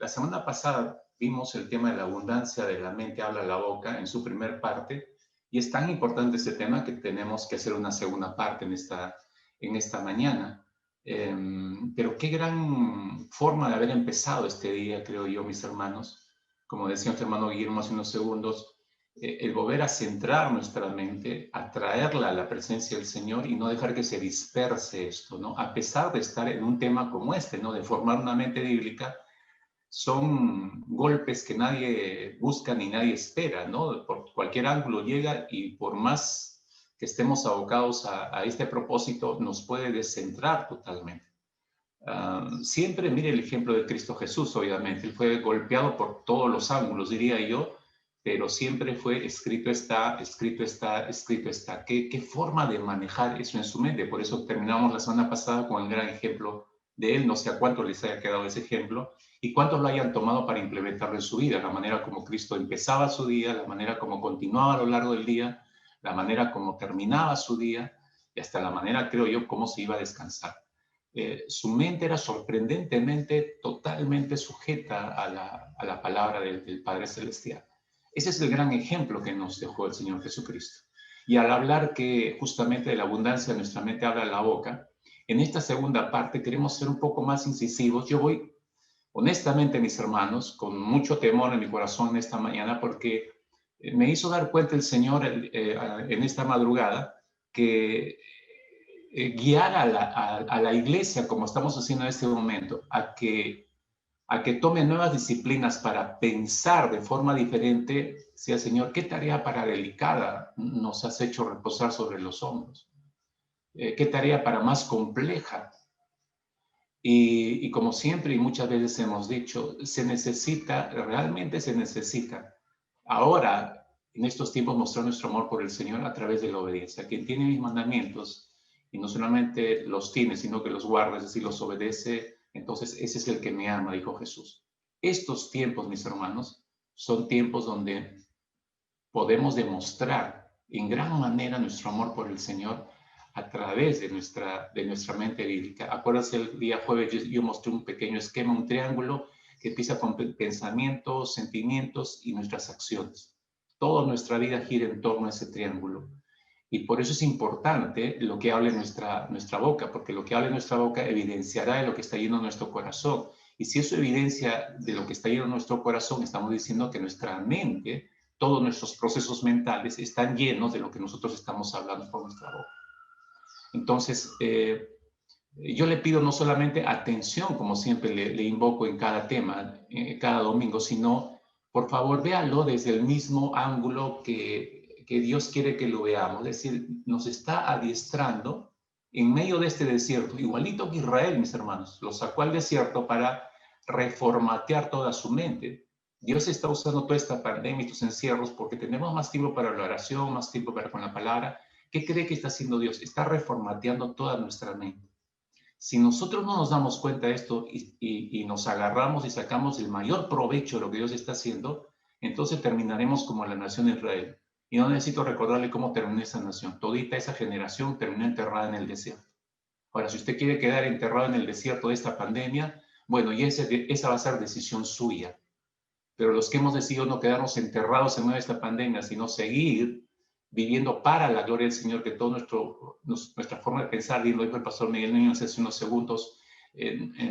La semana pasada vimos el tema de la abundancia de la mente habla la boca en su primer parte, y es tan importante este tema que tenemos que hacer una segunda parte en esta mañana. Pero qué gran forma de haber empezado este día, creo yo, mis hermanos. Como decía nuestro hermano Guillermo hace unos segundos, el volver a centrar nuestra mente, a traerla a la presencia del Señor y no dejar que se disperse esto, ¿no? A pesar de estar en un tema como este, ¿no? De formar una mente bíblica, son golpes que nadie busca ni nadie espera, ¿no? Por cualquier ángulo llega y por más que estemos abocados a este propósito, nos puede descentrar totalmente. Siempre mire el ejemplo de Cristo Jesús, obviamente. Él fue golpeado por todos los ángulos, diría yo, pero siempre fue escrito está, escrito está, escrito está. ¿Qué forma de manejar eso en su mente? Por eso terminamos la semana pasada con el gran ejemplo de él. No sé a cuántos les haya quedado ese ejemplo y cuántos lo hayan tomado para implementarlo en su vida. La manera como Cristo empezaba su día, la manera como continuaba a lo largo del día, la manera como terminaba su día y hasta la manera, creo yo, cómo se iba a descansar. Su mente era sorprendentemente, totalmente sujeta a la palabra del Padre Celestial. Ese es el gran ejemplo que nos dejó el Señor Jesucristo. Y al hablar que justamente de la abundancia de nuestra mente habla la boca, en esta segunda parte queremos ser un poco más incisivos. Yo voy, honestamente, mis hermanos, con mucho temor en mi corazón esta mañana, porque me hizo dar cuenta el Señor en esta madrugada que guiar a la iglesia, como estamos haciendo en este momento, a que tome nuevas disciplinas para pensar de forma diferente, sea Señor, ¿qué tarea para delicada nos has hecho reposar sobre los hombros? ¿Qué tarea para más compleja? Y como siempre y muchas veces hemos dicho, se necesita, realmente se necesita, ahora, en estos tiempos, mostrar nuestro amor por el Señor a través de la obediencia. Quien tiene mis mandamientos y no solamente los tiene, sino que los guarda, es decir, los obedece, entonces ese es el que me ama, dijo Jesús. Estos tiempos, mis hermanos, son tiempos donde podemos demostrar en gran manera nuestro amor por el Señor a través de nuestra mente bíblica. Acuérdense, el día jueves yo mostré un pequeño esquema, un triángulo que empieza con pensamientos, sentimientos y nuestras acciones. Toda nuestra vida gira en torno a ese triángulo. Y por eso es importante lo que hable nuestra boca, porque lo que hable nuestra boca evidenciará de lo que está lleno nuestro corazón. Y si eso evidencia de lo que está lleno nuestro corazón, estamos diciendo que nuestra mente, todos nuestros procesos mentales están llenos de lo que nosotros estamos hablando por nuestra boca. Entonces, yo le pido no solamente atención, como siempre le invoco en cada tema, cada domingo, sino, por favor, véalo desde el mismo ángulo que Dios quiere que lo veamos. Es decir, nos está adiestrando en medio de este desierto, igualito que Israel, mis hermanos, lo sacó al desierto para reformatear toda su mente. Dios está usando toda esta pandemia, estos encierros, porque tenemos más tiempo para la oración, más tiempo para con la palabra. ¿Qué cree que está haciendo Dios? Está reformateando toda nuestra mente. Si nosotros no nos damos cuenta de esto y nos agarramos y sacamos el mayor provecho de lo que Dios está haciendo, entonces terminaremos como la nación de Israel. Y no necesito recordarle cómo terminó esa nación. Todita esa generación terminó enterrada en el desierto. Ahora, si usted quiere quedar enterrado en el desierto de esta pandemia, bueno, y esa va a ser decisión suya. Pero los que hemos decidido no quedarnos enterrados en medio de esta pandemia, sino seguir viviendo para la gloria del Señor, que toda nuestra forma de pensar, bien lo dijo el pastor Miguel Núñez hace unos segundos,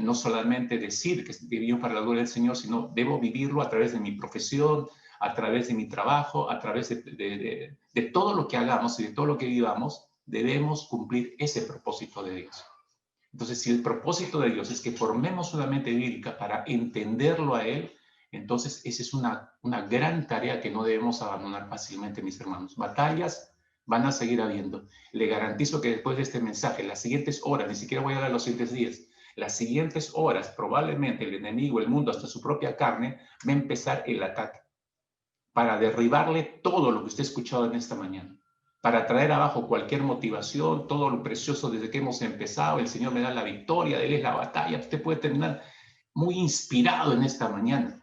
no solamente decir que vivimos para la gloria del Señor, sino debo vivirlo a través de mi profesión, a través de mi trabajo, a través de todo lo que hagamos y de todo lo que vivamos, debemos cumplir ese propósito de Dios. Entonces, si el propósito de Dios es que formemos una mente bíblica para entenderlo a Él, entonces esa es una gran tarea que no debemos abandonar fácilmente, mis hermanos. Batallas van a seguir habiendo. Le garantizo que después de este mensaje, las siguientes horas, ni siquiera voy a hablar de los siguientes días, las siguientes horas, probablemente el enemigo, el mundo, hasta su propia carne, va a empezar el ataque para derribarle todo lo que usted ha escuchado en esta mañana, para traer abajo cualquier motivación, todo lo precioso desde que hemos empezado. El Señor me da la victoria, Él es la batalla. Usted puede terminar muy inspirado en esta mañana,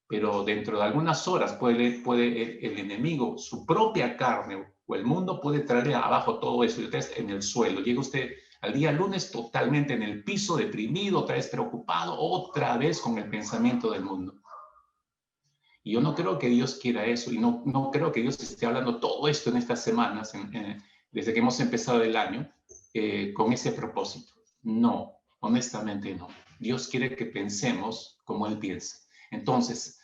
pero dentro de algunas horas puede el enemigo, su propia carne o el mundo puede traerle abajo todo eso y usted está en el suelo. Llega usted Al día lunes totalmente en el piso, deprimido, otra vez preocupado, otra vez con el pensamiento del mundo. Y yo no creo que Dios quiera eso, y no creo que Dios esté hablando todo esto en estas semanas, desde que hemos empezado el año, con ese propósito. No, honestamente no. Dios quiere que pensemos como Él piensa. Entonces,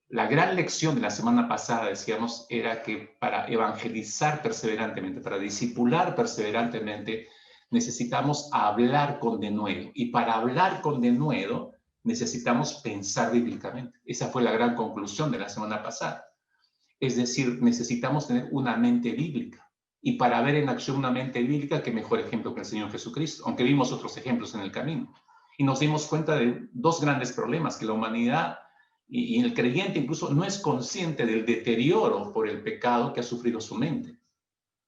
la gran lección de la semana pasada, decíamos, era que para evangelizar perseverantemente, para discipular perseverantemente, necesitamos hablar con denuedo. Y para hablar con denuedo, necesitamos pensar bíblicamente. Esa fue la gran conclusión de la semana pasada. Es decir, necesitamos tener una mente bíblica. Y para ver en acción una mente bíblica, qué mejor ejemplo que el Señor Jesucristo, aunque vimos otros ejemplos en el camino. Y nos dimos cuenta de dos grandes problemas, que la humanidad y el creyente incluso no es consciente del deterioro por el pecado que ha sufrido su mente.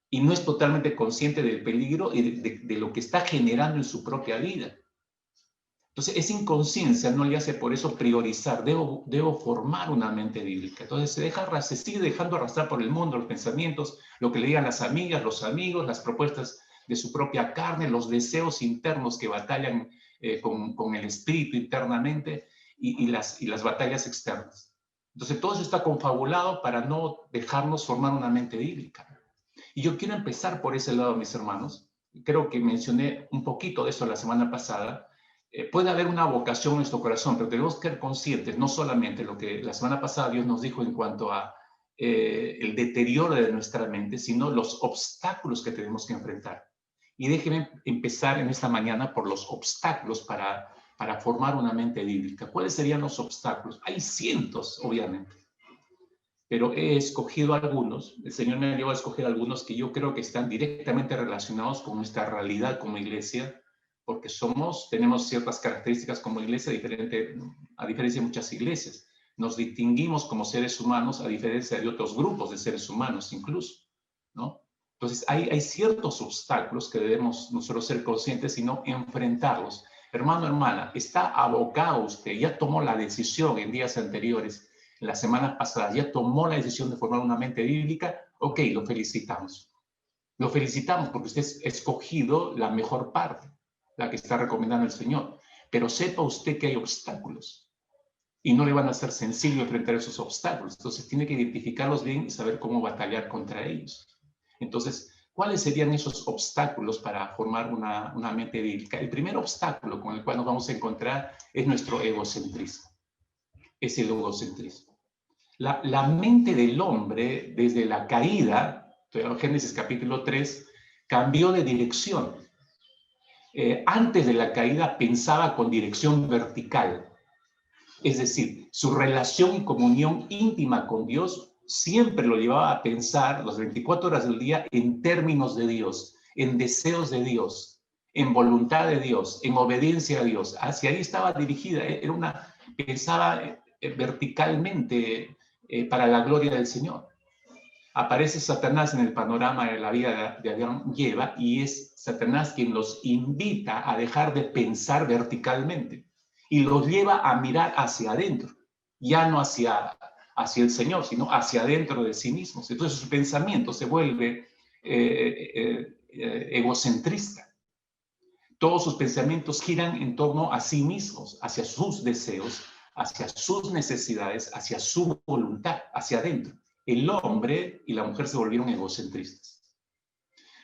Y no es totalmente consciente del peligro y de lo que está generando en su propia vida. Entonces, esa inconsciencia no le hace por eso priorizar, debo formar una mente bíblica. Entonces, se sigue dejando arrastrar por el mundo, los pensamientos, lo que le digan las amigas, los amigos, las propuestas de su propia carne, los deseos internos que batallan con el espíritu internamente y las batallas externas. Entonces, todo eso está confabulado para no dejarnos formar una mente bíblica. Y yo quiero empezar por ese lado, mis hermanos. Creo que mencioné un poquito de eso la semana pasada. Puede haber una vocación en nuestro corazón, pero tenemos que ser conscientes, no solamente lo que la semana pasada Dios nos dijo en cuanto a el deterioro de nuestra mente, sino los obstáculos que tenemos que enfrentar. Y déjenme empezar en esta mañana por los obstáculos para formar una mente bíblica. ¿Cuáles serían los obstáculos? Hay cientos, obviamente, pero he escogido algunos, el Señor me ha llevado a escoger algunos que yo creo que están directamente relacionados con nuestra realidad como iglesia, porque tenemos ciertas características como iglesia a diferencia de muchas iglesias. Nos distinguimos como seres humanos a diferencia de otros grupos de seres humanos incluso, ¿no? Entonces hay ciertos obstáculos que debemos nosotros ser conscientes y no enfrentarlos. Hermano, hermana, está abocado usted, ya tomó la decisión en días anteriores, en las semanas pasadas, ya tomó la decisión de formar una mente bíblica, ok, lo felicitamos. Lo felicitamos porque usted ha escogido la mejor parte, la que está recomendando el Señor. Pero sepa usted que hay obstáculos y no le van a ser sencillo enfrentar esos obstáculos. Entonces tiene que identificarlos bien y saber cómo batallar contra ellos. Entonces, ¿cuáles serían esos obstáculos para formar una mente bíblica? El primer obstáculo con el cual nos vamos a encontrar es nuestro egocentrismo. Es el egocentrismo. La mente del hombre, desde la caída, Génesis capítulo 3, cambió de dirección. Antes de la caída pensaba con dirección vertical. Es decir, su relación y comunión íntima con Dios siempre lo llevaba a pensar las 24 horas del día en términos de Dios, en deseos de Dios, en voluntad de Dios, en obediencia a Dios. Hacia ahí estaba dirigida, pensaba verticalmente para la gloria del Señor. Aparece Satanás en el panorama de la vida de Adán y Eva y es Satanás quien los invita a dejar de pensar verticalmente y los lleva a mirar hacia adentro, ya no hacia el Señor, sino hacia adentro de sí mismos. Entonces su pensamiento se vuelve egocentrista. Todos sus pensamientos giran en torno a sí mismos, hacia sus deseos, hacia sus necesidades, hacia su voluntad, hacia adentro. El hombre y la mujer se volvieron egocentristas.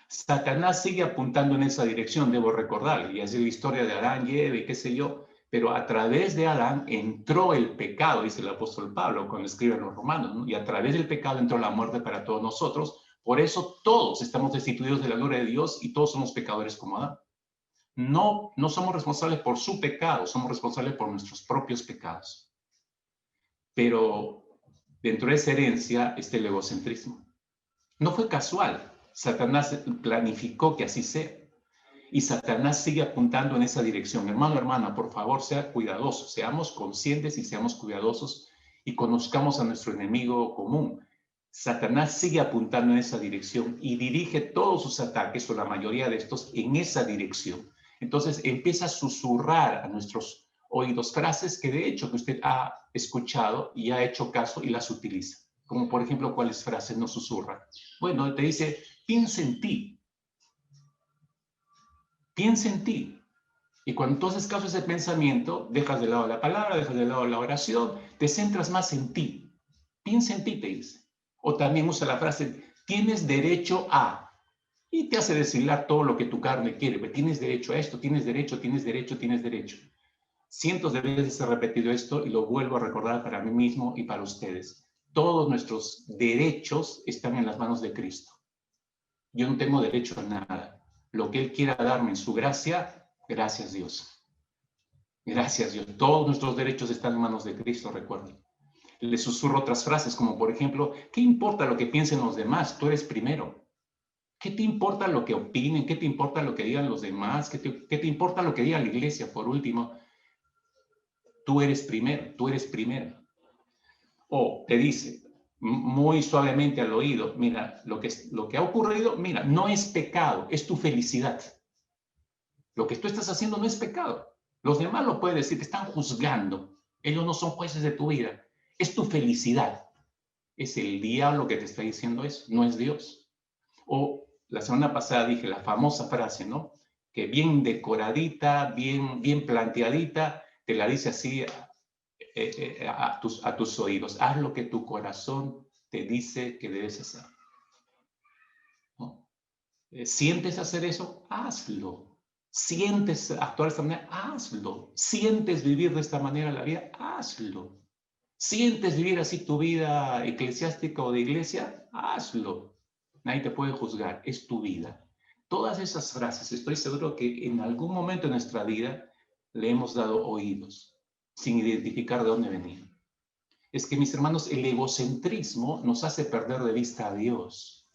Satanás sigue apuntando en esa dirección, debo recordar, y así la historia de Adán y Eva y qué sé yo, pero a través de Adán entró el pecado, dice el apóstol Pablo cuando escribe a los romanos, ¿no? Y a través del pecado entró la muerte para todos nosotros, por eso todos estamos destituidos de la gloria de Dios y todos somos pecadores como Adán. No somos responsables por su pecado, somos responsables por nuestros propios pecados. Pero dentro de esa herencia está el egocentrismo. No fue casual. Satanás planificó que así sea. Y Satanás sigue apuntando en esa dirección. Hermano, hermana, por favor, sea cuidadoso. Seamos conscientes y seamos cuidadosos y conozcamos a nuestro enemigo común. Satanás sigue apuntando en esa dirección y dirige todos sus ataques, o la mayoría de estos, en esa dirección. Entonces empieza a susurrar a nuestros oídos frases que de hecho que usted ha escuchado y ha hecho caso y las utiliza. Como por ejemplo, ¿cuáles frases nos susurran? Bueno, te dice, piensa en ti. Piensa en ti. Y cuando tú haces caso a ese pensamiento, dejas de lado la palabra, dejas de lado la oración, te centras más en ti. Piensa en ti, te dice. O también usa la frase, tienes derecho a. Y te hace deshilar todo lo que tu carne quiere. Tienes derecho a esto, tienes derecho, tienes derecho, tienes derecho. Cientos de veces he repetido esto y lo vuelvo a recordar para mí mismo y para ustedes. Todos nuestros derechos están en las manos de Cristo. Yo no tengo derecho a nada. Lo que Él quiera darme en su gracia, gracias Dios. Gracias Dios. Todos nuestros derechos están en manos de Cristo, recuerden. Le susurro otras frases como, por ejemplo, ¿qué importa lo que piensen los demás? Tú eres primero. ¿Qué te importa lo que opinen? ¿Qué te importa lo que digan los demás? ¿Qué te importa lo que diga la iglesia? Por último, tú eres primero, tú eres primero. O te dice muy suavemente al oído, mira, lo que ha ocurrido, mira, no es pecado, es tu felicidad. Lo que tú estás haciendo no es pecado. Los demás lo pueden decir, te están juzgando. Ellos no son jueces de tu vida. Es tu felicidad. Es el diablo que te está diciendo eso, no es Dios. O la semana pasada dije la famosa frase, ¿no? Que bien decoradita, bien planteadita, te la dice así a tus oídos. Haz lo que tu corazón te dice que debes hacer, ¿no? ¿Sientes hacer eso? Hazlo. ¿Sientes actuar de esta manera? Hazlo. ¿Sientes vivir de esta manera la vida? Hazlo. ¿Sientes vivir así tu vida eclesiástica o de iglesia? Hazlo. Nadie te puede juzgar, es tu vida. Todas esas frases, estoy seguro que en algún momento de nuestra vida le hemos dado oídos, sin identificar de dónde venía. Es que, mis hermanos, el egocentrismo nos hace perder de vista a Dios.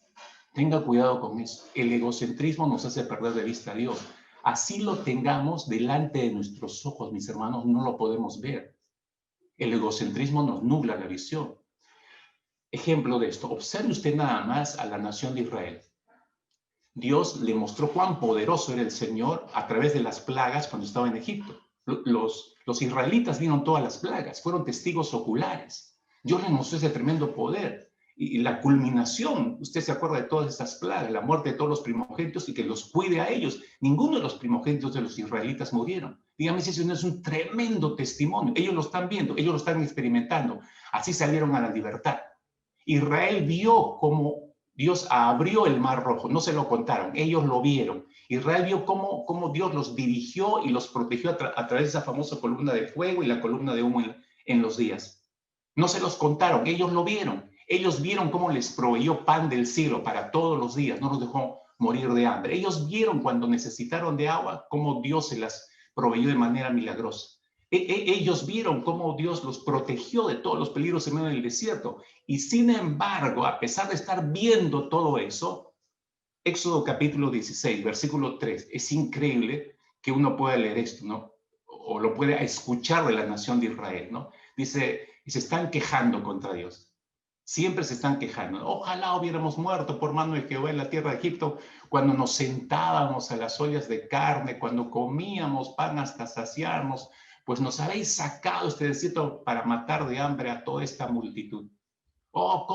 Tenga cuidado con eso. El egocentrismo nos hace perder de vista a Dios. Así lo tengamos delante de nuestros ojos, mis hermanos, no lo podemos ver. El egocentrismo nos nubla la visión. Ejemplo de esto, observe usted nada más a la nación de Israel. Dios le mostró cuán poderoso era el Señor a través de las plagas cuando estaba en Egipto. Los israelitas vieron todas las plagas, fueron testigos oculares. Dios les mostró ese tremendo poder. Y la culminación, usted se acuerda de todas esas plagas, la muerte de todos los primogénitos y que los cuide a ellos. Ninguno de los primogénitos de los israelitas murieron. Dígame si eso no es un tremendo testimonio. Ellos lo están viendo, ellos lo están experimentando. Así salieron a la libertad. Israel vio cómo Dios abrió el mar rojo, no se lo contaron, ellos lo vieron. Israel vio cómo Dios los dirigió y los protegió a través de esa famosa columna de fuego y la columna de humo en los días. No se los contaron, ellos lo vieron. Ellos vieron cómo les proveyó pan del cielo para todos los días, no los dejó morir de hambre. Ellos vieron cuando necesitaron de agua, cómo Dios se las proveyó de manera milagrosa. Ellos vieron cómo Dios los protegió de todos los peligros en medio del desierto. Y sin embargo, a pesar de estar viendo todo eso, Éxodo capítulo 16, versículo 3, es increíble que uno pueda leer esto, ¿no? O lo pueda escuchar de la nación de Israel, ¿no? Dice, se están quejando contra Dios. Siempre se están quejando. Ojalá hubiéramos muerto por mano de Jehová en la tierra de Egipto, cuando nos sentábamos a las ollas de carne, cuando comíamos pan hasta saciarnos, pues nos habéis sacado este desierto para matar de hambre a toda esta multitud. Oh,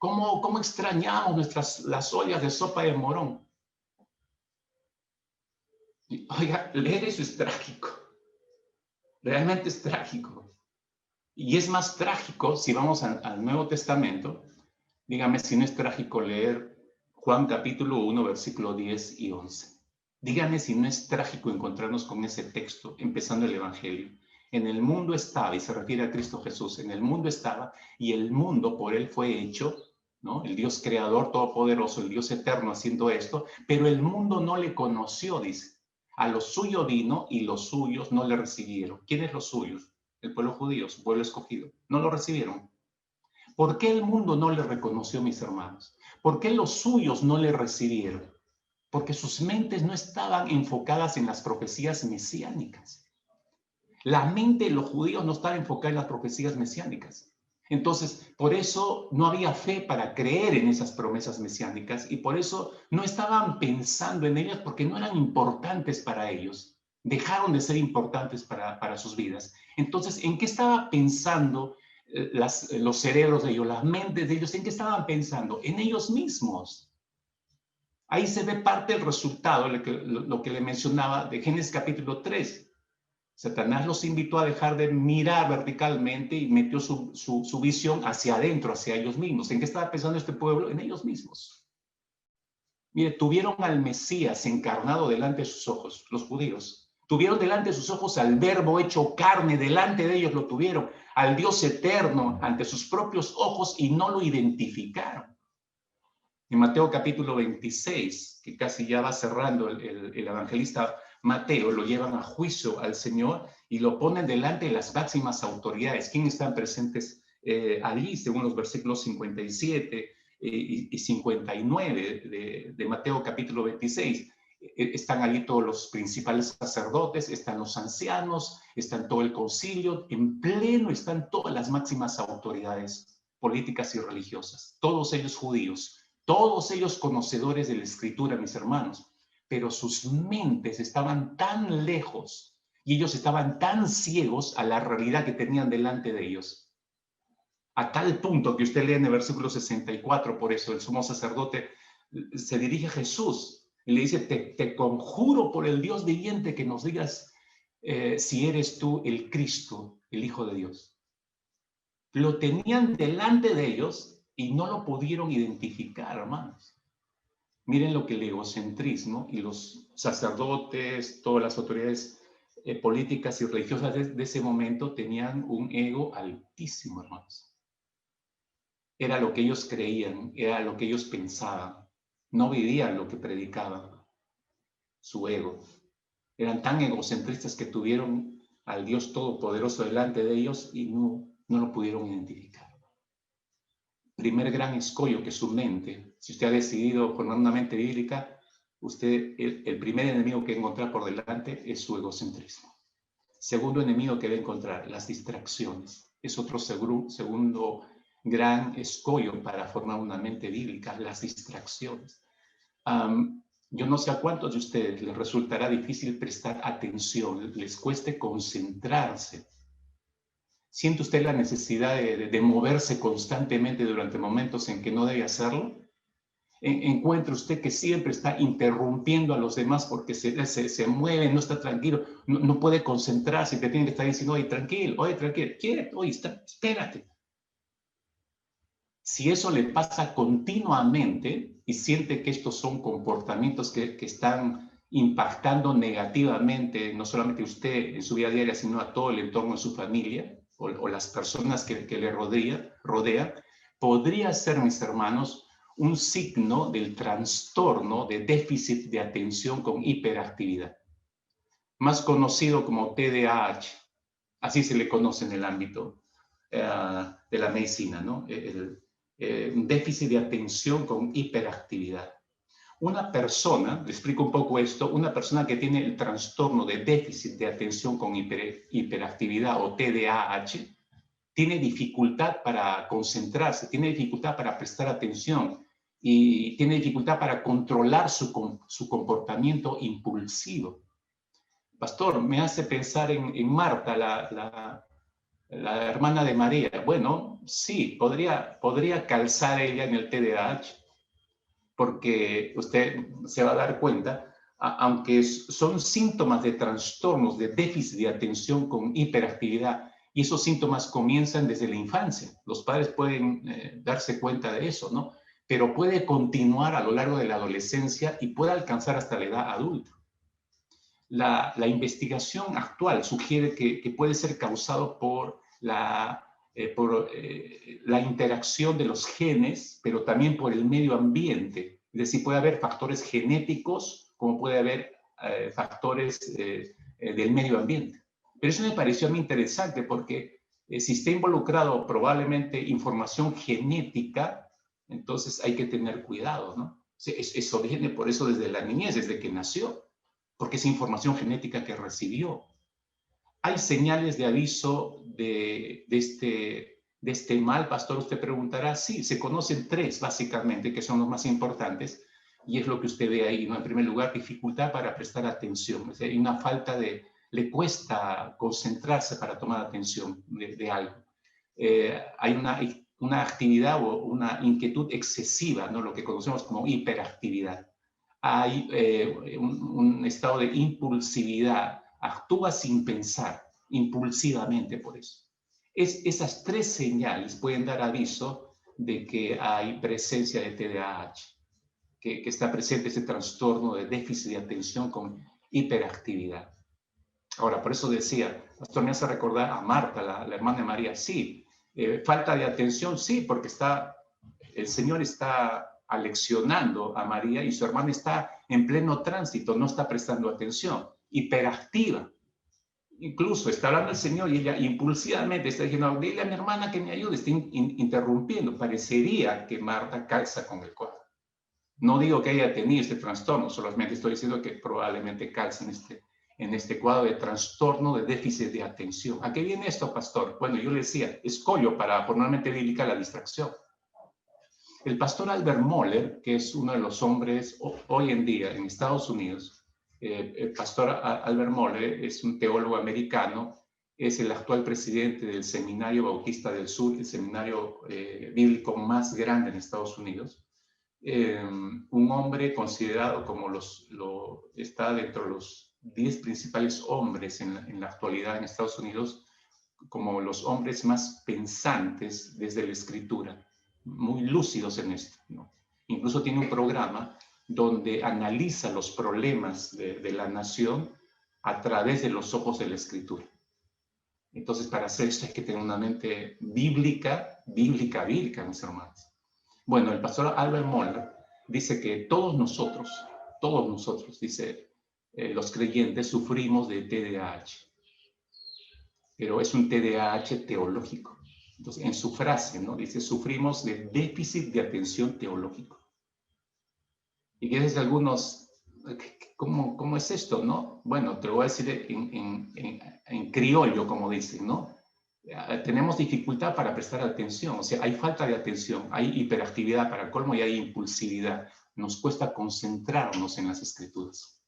cómo extrañamos las ollas de sopa de morón. Oiga, leer eso es trágico. Realmente es trágico. Y es más trágico si vamos al Nuevo Testamento. Dígame si no es trágico leer Juan capítulo 1, versículo 10 y 11. Dígame si no es trágico encontrarnos con ese texto, empezando el Evangelio. En el mundo estaba, y se refiere a Cristo Jesús, en el mundo estaba, y el mundo por él fue hecho, ¿no? El Dios creador todopoderoso, el Dios eterno haciendo esto, pero el mundo no le conoció, dice. A lo suyo vino y los suyos no le recibieron. ¿Quiénes los suyos? El pueblo judío, su pueblo escogido. No lo recibieron. ¿Por qué el mundo no le reconoció, mis hermanos? ¿Por qué los suyos no le recibieron? Porque sus mentes no estaban enfocadas en las profecías mesiánicas. La mente de los judíos no estaba enfocada en las profecías mesiánicas. Entonces, por eso no había fe para creer en esas promesas mesiánicas y por eso no estaban pensando en ellas porque no eran importantes para ellos. Dejaron de ser importantes para sus vidas. Entonces, ¿en qué estaba pensando los cerebros de ellos, las mentes de ellos? ¿En qué estaban pensando? En ellos mismos. Ahí se ve parte del resultado, lo que le mencionaba de Génesis capítulo 3. Satanás los invitó a dejar de mirar verticalmente y metió su visión hacia adentro, hacia ellos mismos. ¿En qué estaba pensando este pueblo? En ellos mismos. Mire, tuvieron al Mesías encarnado delante de sus ojos, los judíos. Tuvieron delante de sus ojos al Verbo hecho carne, delante de ellos lo tuvieron, al Dios eterno ante sus propios ojos y no lo identificaron. En Mateo capítulo 26, que casi ya va cerrando el evangelista Mateo, lo llevan a juicio al Señor y lo ponen delante de las máximas autoridades. ¿Quiénes están presentes allí? Según los versículos 57 y 59 de Mateo capítulo 26. Están allí todos los principales sacerdotes, están los ancianos, están todo el concilio, en pleno están todas las máximas autoridades políticas y religiosas, todos ellos judíos. Todos ellos conocedores de la Escritura, mis hermanos, pero sus mentes estaban tan lejos y ellos estaban tan ciegos a la realidad que tenían delante de ellos. A tal punto que usted lee en el versículo 64, por eso el sumo sacerdote se dirige a Jesús y le dice, te conjuro por el Dios viviente que nos digas si eres tú el Cristo, el Hijo de Dios. Lo tenían delante de ellos y no lo pudieron identificar, hermanos. Miren lo que el egocentrismo y los sacerdotes, todas las autoridades políticas y religiosas de ese momento tenían un ego altísimo, hermanos. Era lo que ellos creían, era lo que ellos pensaban. No vivían lo que predicaban. Su ego. Eran tan egocentristas que tuvieron al Dios Todopoderoso delante de ellos y no lo pudieron identificar. Primer gran escollo que su mente, si usted ha decidido formar una mente bíblica, usted, el primer enemigo que encontrar por delante es su egocentrismo. Segundo enemigo que va a encontrar, las distracciones. Es otro segundo gran escollo para formar una mente bíblica, las distracciones. Yo no sé a cuántos de ustedes les resultará difícil prestar atención, les cueste concentrarse. ¿Siente usted la necesidad de moverse constantemente durante momentos en que no debe hacerlo? ¿Encuentra usted que siempre está interrumpiendo a los demás porque se mueve, no está tranquilo, no puede concentrarse y te tiene que estar diciendo, oye, tranquilo, quieto, oye, espérate? Si eso le pasa continuamente y siente que estos son comportamientos que están impactando negativamente, no solamente usted en su vida diaria, sino a todo el entorno de su familia, o las personas que le rodea, podría ser, mis hermanos, un signo del trastorno de déficit de atención con hiperactividad, más conocido como TDAH. Así se le conoce en el ámbito de la medicina, ¿no? Un déficit de atención con hiperactividad. Una persona, le explico un poco esto, una persona que tiene el trastorno de déficit de atención con hiperactividad o TDAH, tiene dificultad para concentrarse, tiene dificultad para prestar atención y tiene dificultad para controlar su comportamiento impulsivo. Pastor, me hace pensar en Marta, la hermana de María. Bueno, sí, podría calzar ella en el TDAH, porque usted se va a dar cuenta, aunque son síntomas de trastornos de déficit de atención con hiperactividad, y esos síntomas comienzan desde la infancia. Los padres pueden darse cuenta de eso, ¿no? Pero puede continuar a lo largo de la adolescencia y puede alcanzar hasta la edad adulta. La investigación actual sugiere que puede ser causado por la interacción de los genes, pero también por el medio ambiente. Es decir, puede haber factores genéticos, como puede haber factores del medio ambiente. Pero eso me pareció a mí interesante porque si está involucrado probablemente información genética, entonces hay que tener cuidado, ¿no? Eso viene por eso desde la niñez, desde que nació, porque es información genética que recibió. ¿Hay señales de aviso de este mal, pastor? Usted preguntará. Sí, se conocen tres básicamente, que son los más importantes, y es lo que usted ve ahí, ¿no? En primer lugar, dificultad para prestar atención. Es decir, hay una falta le cuesta concentrarse para tomar atención de algo. Hay una actividad o una inquietud excesiva, ¿no? Lo que conocemos como hiperactividad. hay un estado de impulsividad, actúa sin pensar, impulsivamente por eso. Esas tres señales pueden dar aviso de que hay presencia de TDAH, que está presente ese trastorno de déficit de atención con hiperactividad. Ahora, por eso decía, Pastor, me hace recordar a Marta, la hermana de María, sí, falta de atención, sí, porque el Señor está aleccionando a María y su hermana está en pleno tránsito, no está prestando atención, hiperactiva. Incluso está hablando el Señor y ella impulsivamente está diciendo, dile a mi hermana que me ayude, está interrumpiendo. Parecería que Marta calza con el cuadro. No digo que haya tenido este trastorno, solamente estoy diciendo que probablemente calza en este cuadro de trastorno de déficit de atención. ¿A qué viene esto, pastor? Bueno, yo le decía, escollo para formalmente bíblica la distracción. El pastor Albert Mohler, que es uno de los hombres hoy en día en Estados Unidos, el pastor Albert Mohler es un teólogo americano, es el actual presidente del Seminario Bautista del Sur, el seminario bíblico más grande en Estados Unidos. Un hombre considerado como está dentro de los 10 principales hombres en la actualidad en Estados Unidos, como los hombres más pensantes desde la escritura, muy lúcidos en esto, ¿no? Incluso tiene un programa donde analiza los problemas de la nación a través de los ojos de la escritura. Entonces, para hacer esto hay que tener una mente bíblica, mis hermanos. Bueno, el pastor Albert Mohler dice que todos nosotros, dice, los creyentes sufrimos de TDAH, pero es un TDAH teológico. Entonces, en su frase, ¿no? Dice, sufrimos de déficit de atención teológico. Y quizás algunos, ¿cómo es esto, no? Bueno, te lo voy a decir en criollo, como dicen, ¿no? Tenemos dificultad para prestar atención, o sea, hay falta de atención, hay hiperactividad para el colmo y hay impulsividad. Nos cuesta concentrarnos en las escrituras.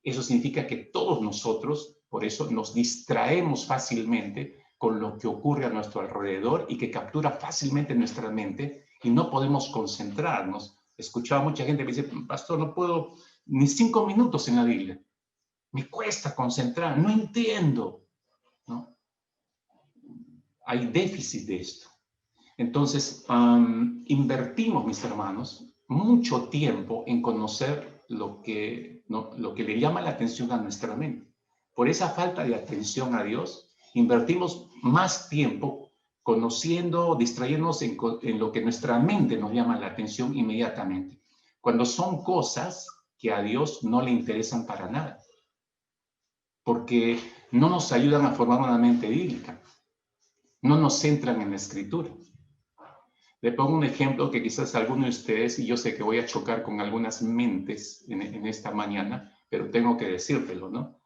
Eso significa que todos nosotros, por eso, nos distraemos fácilmente con lo que ocurre a nuestro alrededor y que captura fácilmente nuestra mente y no podemos concentrarnos. Escuchaba mucha gente que dice, pastor, no puedo ni 5 minutos en la Biblia. Me cuesta concentrar, no entiendo, ¿no? Hay déficit de esto. Entonces, invertimos, mis hermanos, mucho tiempo en conocer lo que le llama la atención a nuestra mente. Por esa falta de atención a Dios, invertimos más tiempo conociendo, distrayéndonos en lo que nuestra mente nos llama la atención inmediatamente, cuando son cosas que a Dios no le interesan para nada, porque no nos ayudan a formar una mente bíblica, no nos centran en la escritura. Le pongo un ejemplo que quizás alguno de ustedes, y yo sé que voy a chocar con algunas mentes en esta mañana, pero tengo que decírtelo, ¿no?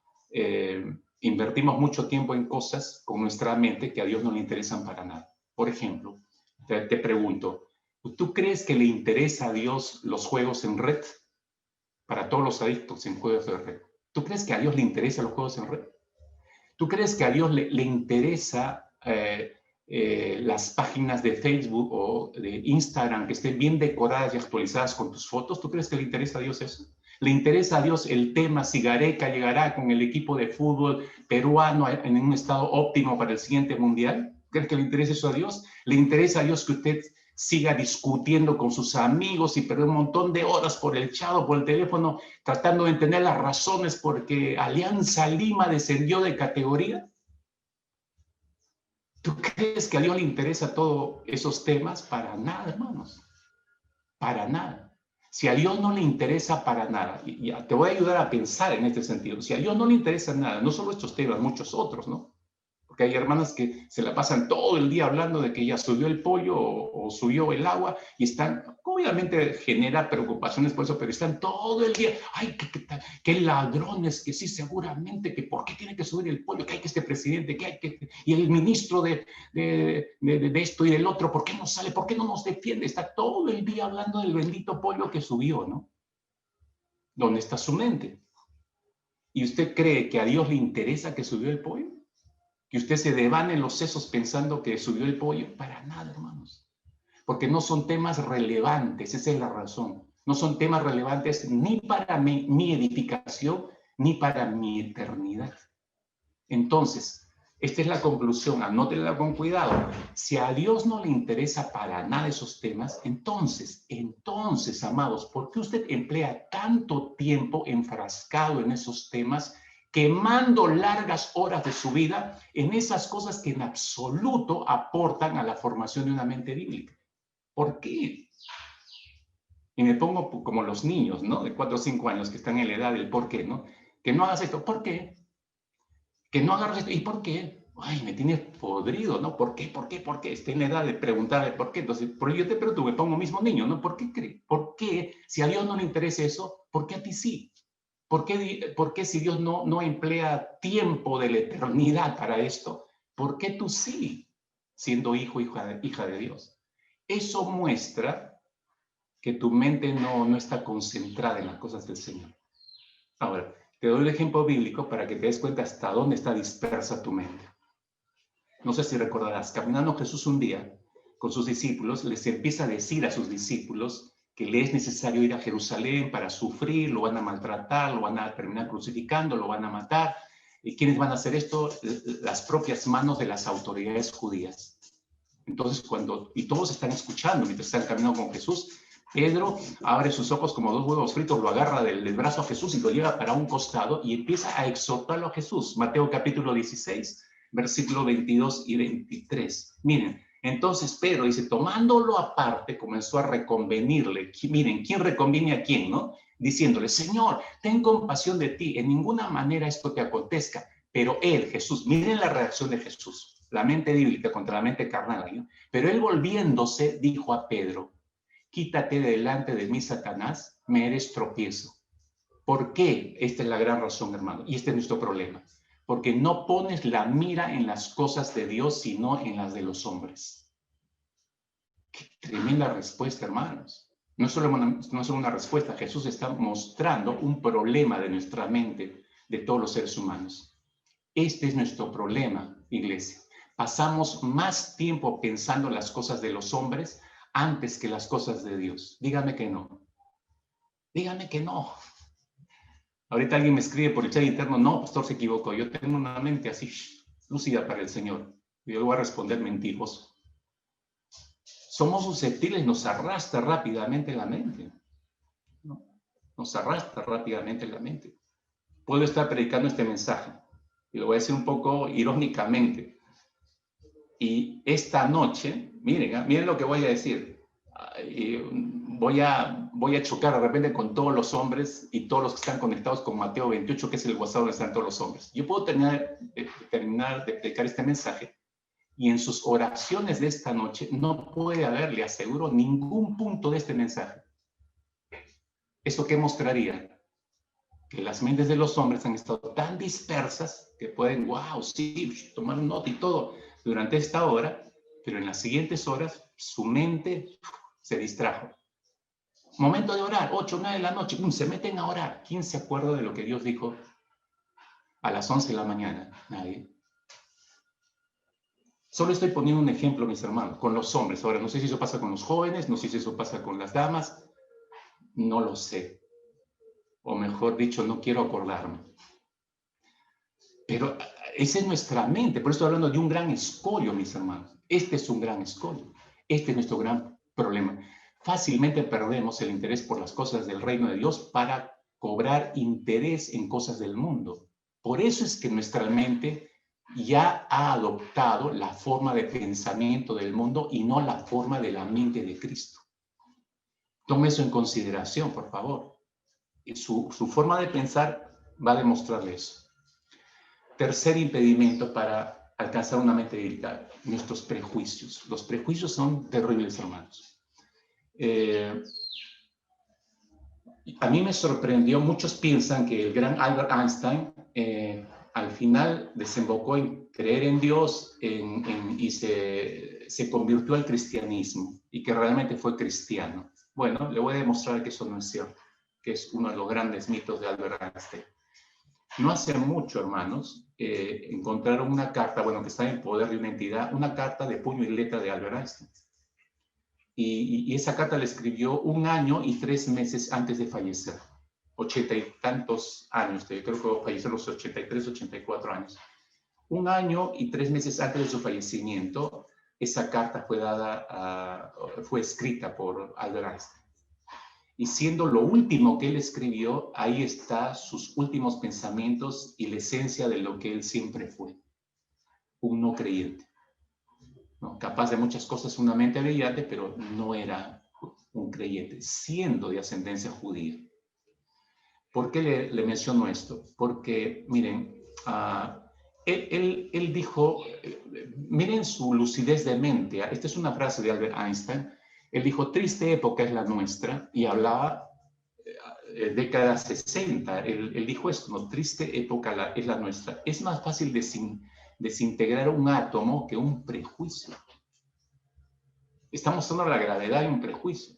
Invertimos mucho tiempo en cosas con nuestra mente que a Dios no le interesan para nada. Por ejemplo, te pregunto, ¿tú crees que le interesa a Dios los juegos en red? Para todos los adictos en juegos de red. ¿Tú crees que a Dios le interesan los juegos en red? ¿Tú crees que a Dios le interesa las páginas de Facebook o de Instagram que estén bien decoradas y actualizadas con tus fotos? ¿Tú crees que le interesa a Dios eso? ¿Le interesa a Dios el tema si Gareca llegará con el equipo de fútbol peruano en un estado óptimo para el siguiente mundial? ¿Crees que le interesa eso a Dios? ¿Le interesa a Dios que usted siga discutiendo con sus amigos y perder un montón de horas por el chat o por el teléfono tratando de entender las razones por qué Alianza Lima descendió de categoría? ¿Tú crees que a Dios le interesa todos esos temas? Para nada, hermanos. Para nada. Si a Dios no le interesa para nada, y te voy a ayudar a pensar en este sentido, si a Dios no le interesa nada, no solo estos temas, muchos otros, ¿no? Porque hay hermanas que se la pasan todo el día hablando de que ya subió el pollo o subió el agua y están, obviamente genera preocupaciones por eso, pero están todo el día, ay, qué ladrones, que sí, seguramente, que por qué tiene que subir el pollo, que hay que este presidente, que hay que, y el ministro de esto y del otro, ¿por qué no sale? ¿Por qué no nos defiende? Está todo el día hablando del bendito pollo que subió, ¿no? ¿Dónde está su mente? ¿Y usted cree que a Dios le interesa que subió el pollo? ¿Que usted se devane en los sesos pensando que subió el pollo? Para nada, hermanos. Porque no son temas relevantes, esa es la razón. No son temas relevantes ni para mi edificación, ni para mi eternidad. Entonces, esta es la conclusión, anótenla con cuidado. Si a Dios no le interesa para nada esos temas, entonces, amados, ¿por qué usted emplea tanto tiempo enfrascado en esos temas, quemando largas horas de su vida en esas cosas que en absoluto aportan a la formación de una mente bíblica? ¿Por qué? Y me pongo como los niños, ¿no? De 4 o 5 años que están en la edad del por qué, ¿no? Que no hagas esto, ¿por qué? Que no agarres esto, ¿y por qué? Ay, me tienes podrido, ¿no? ¿Por qué? ¿Por qué? ¿Por qué? Estoy en la edad de preguntarle por qué. Entonces, por yo te pregunto, me pongo mismo niño, ¿no? ¿Por qué cree? ¿Por qué? Si a Dios no le interesa eso, ¿por qué a ti sí? ¿Por qué si Dios no emplea tiempo de la eternidad para esto? ¿Por qué tú sí, siendo hijo, hija de Dios? Eso muestra que tu mente no está concentrada en las cosas del Señor. Ahora, te doy el ejemplo bíblico para que te des cuenta hasta dónde está dispersa tu mente. No sé si recordarás, caminando Jesús un día con sus discípulos, les empieza a decir a sus discípulos que le es necesario ir a Jerusalén para sufrir, lo van a maltratar, lo van a terminar crucificando, lo van a matar. ¿Y quiénes van a hacer esto? Las propias manos de las autoridades judías. Entonces, y todos están escuchando mientras están caminando con Jesús, Pedro abre sus ojos como 2 huevos fritos, lo agarra del brazo a Jesús y lo lleva para un costado y empieza a exhortarlo a Jesús. Mateo capítulo 16, versículo 22 y 23. Miren, entonces Pedro dice, tomándolo aparte, comenzó a reconvenirle. Miren, ¿quién reconviene a quién, no? Diciéndole, Señor, ten compasión de ti, en ninguna manera esto te acontezca. Pero él, Jesús, miren la reacción de Jesús, la mente bíblica contra la mente carnal, ¿no? Pero él volviéndose dijo a Pedro, quítate de delante de mí, Satanás, me eres tropiezo. ¿Por qué? Esta es la gran razón, hermano, y este es nuestro problema. Porque no pones la mira en las cosas de Dios, sino en las de los hombres. Qué tremenda respuesta, hermanos. No es solo una respuesta, Jesús está mostrando un problema de nuestra mente, de todos los seres humanos. Este es nuestro problema, iglesia. Pasamos más tiempo pensando en las cosas de los hombres antes que las cosas de Dios. Dígame que no. Dígame que no. Ahorita alguien me escribe por el chat interno, no, pastor, se equivocó. Yo tengo una mente así, lúcida para el Señor. Y yo le voy a responder mentiroso. Somos susceptibles, nos arrastra rápidamente la mente. ¿No? Nos arrastra rápidamente la mente. Puedo estar predicando este mensaje, y lo voy a decir un poco irónicamente. Y esta noche, miren lo que voy a decir. Voy a chocar de repente con todos los hombres y todos los que están conectados con Mateo 28, que es el WhatsApp donde están todos los hombres. Yo puedo terminar de explicar este mensaje y en sus oraciones de esta noche no puede haber, le aseguro, ningún punto de este mensaje. ¿Eso qué mostraría? Que las mentes de los hombres han estado tan dispersas que pueden, wow, sí, tomar nota y todo durante esta hora, pero en las siguientes horas su mente se distrajo. Momento de orar, 8, 9 de la noche, se meten a orar. ¿Quién se acuerda de lo que Dios dijo a las 11 de la mañana? Nadie. Solo estoy poniendo un ejemplo, mis hermanos, con los hombres. Ahora, no sé si eso pasa con los jóvenes, no sé si eso pasa con las damas, no lo sé. O mejor dicho, no quiero acordarme. Pero esa es nuestra mente. Por eso estoy hablando de un gran escollo, mis hermanos. Este es un gran escollo. Este es nuestro gran problema. Fácilmente perdemos el interés por las cosas del reino de Dios para cobrar interés en cosas del mundo. Por eso es que nuestra mente ya ha adoptado la forma de pensamiento del mundo y no la forma de la mente de Cristo. Tome eso en consideración, por favor. Su forma de pensar va a demostrarle eso. Tercer impedimento para alcanzar una mente bíblica, nuestros prejuicios. Los prejuicios son terribles, hermanos. A mí me sorprendió, muchos piensan que el gran Albert Einstein al final desembocó en creer en Dios y se convirtió al cristianismo y que realmente fue cristiano. Bueno, le voy a demostrar que eso no es cierto, que es uno de los grandes mitos de Albert Einstein. No hace mucho, hermanos, encontraron una carta, bueno, que está en poder de una entidad, una carta de puño y letra de Albert Einstein. y esa carta la escribió 1 año y 3 meses antes de fallecer. 80 y tantos años, creo que falleció a los 83, 84 años. 1 año y 3 meses antes de su fallecimiento, esa carta fue escrita por Albert Einstein. Y siendo lo último que él escribió, ahí está sus últimos pensamientos y la esencia de lo que él siempre fue. Un no creyente, ¿no? Capaz de muchas cosas, una mente brillante, pero no era un creyente, siendo de ascendencia judía. ¿Por qué le menciono esto? Porque, miren, él dijo, miren su lucidez de mente. Esta es una frase de Albert Einstein. Él dijo, triste época es la nuestra, y hablaba década 60. Él dijo esto, ¿no? Triste época es la nuestra. Es más fácil desintegrar un átomo que un prejuicio. Estamos hablando de la gravedad de un prejuicio.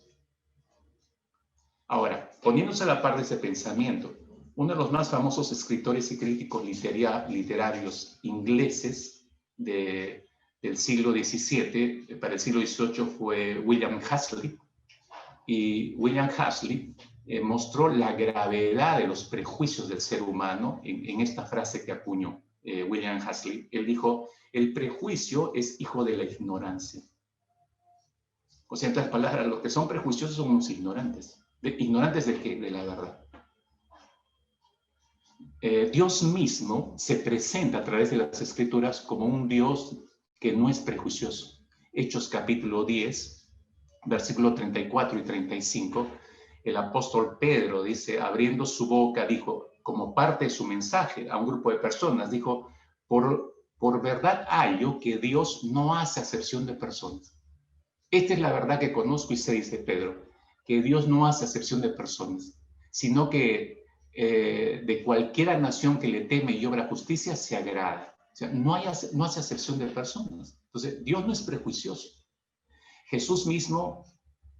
Ahora, poniéndose a la par de ese pensamiento, uno de los más famosos escritores y críticos literarios ingleses del siglo XVII, para el siglo XVIII, fue William Hazlitt. Y William Hazlitt mostró la gravedad de los prejuicios del ser humano en esta frase que acuñó William Hazlitt. Él dijo, el prejuicio es hijo de la ignorancia. O sea, en otras palabras, los que son prejuiciosos son unos ignorantes. ¿Ignorantes de qué? De la verdad. Dios mismo se presenta a través de las Escrituras como un Dios que no es prejuicioso. Hechos capítulo 10, versículo 34 y 35, el apóstol Pedro dice, abriendo su boca, dijo, como parte de su mensaje a un grupo de personas, dijo, por verdad hallo que Dios no hace acepción de personas. Esta es la verdad que conozco y sé, dice Pedro, que Dios no hace acepción de personas, sino que de cualquiera nación que le teme y obra justicia se agrada. O sea, no hace acepción de personas. Entonces, Dios no es prejuicioso. Jesús mismo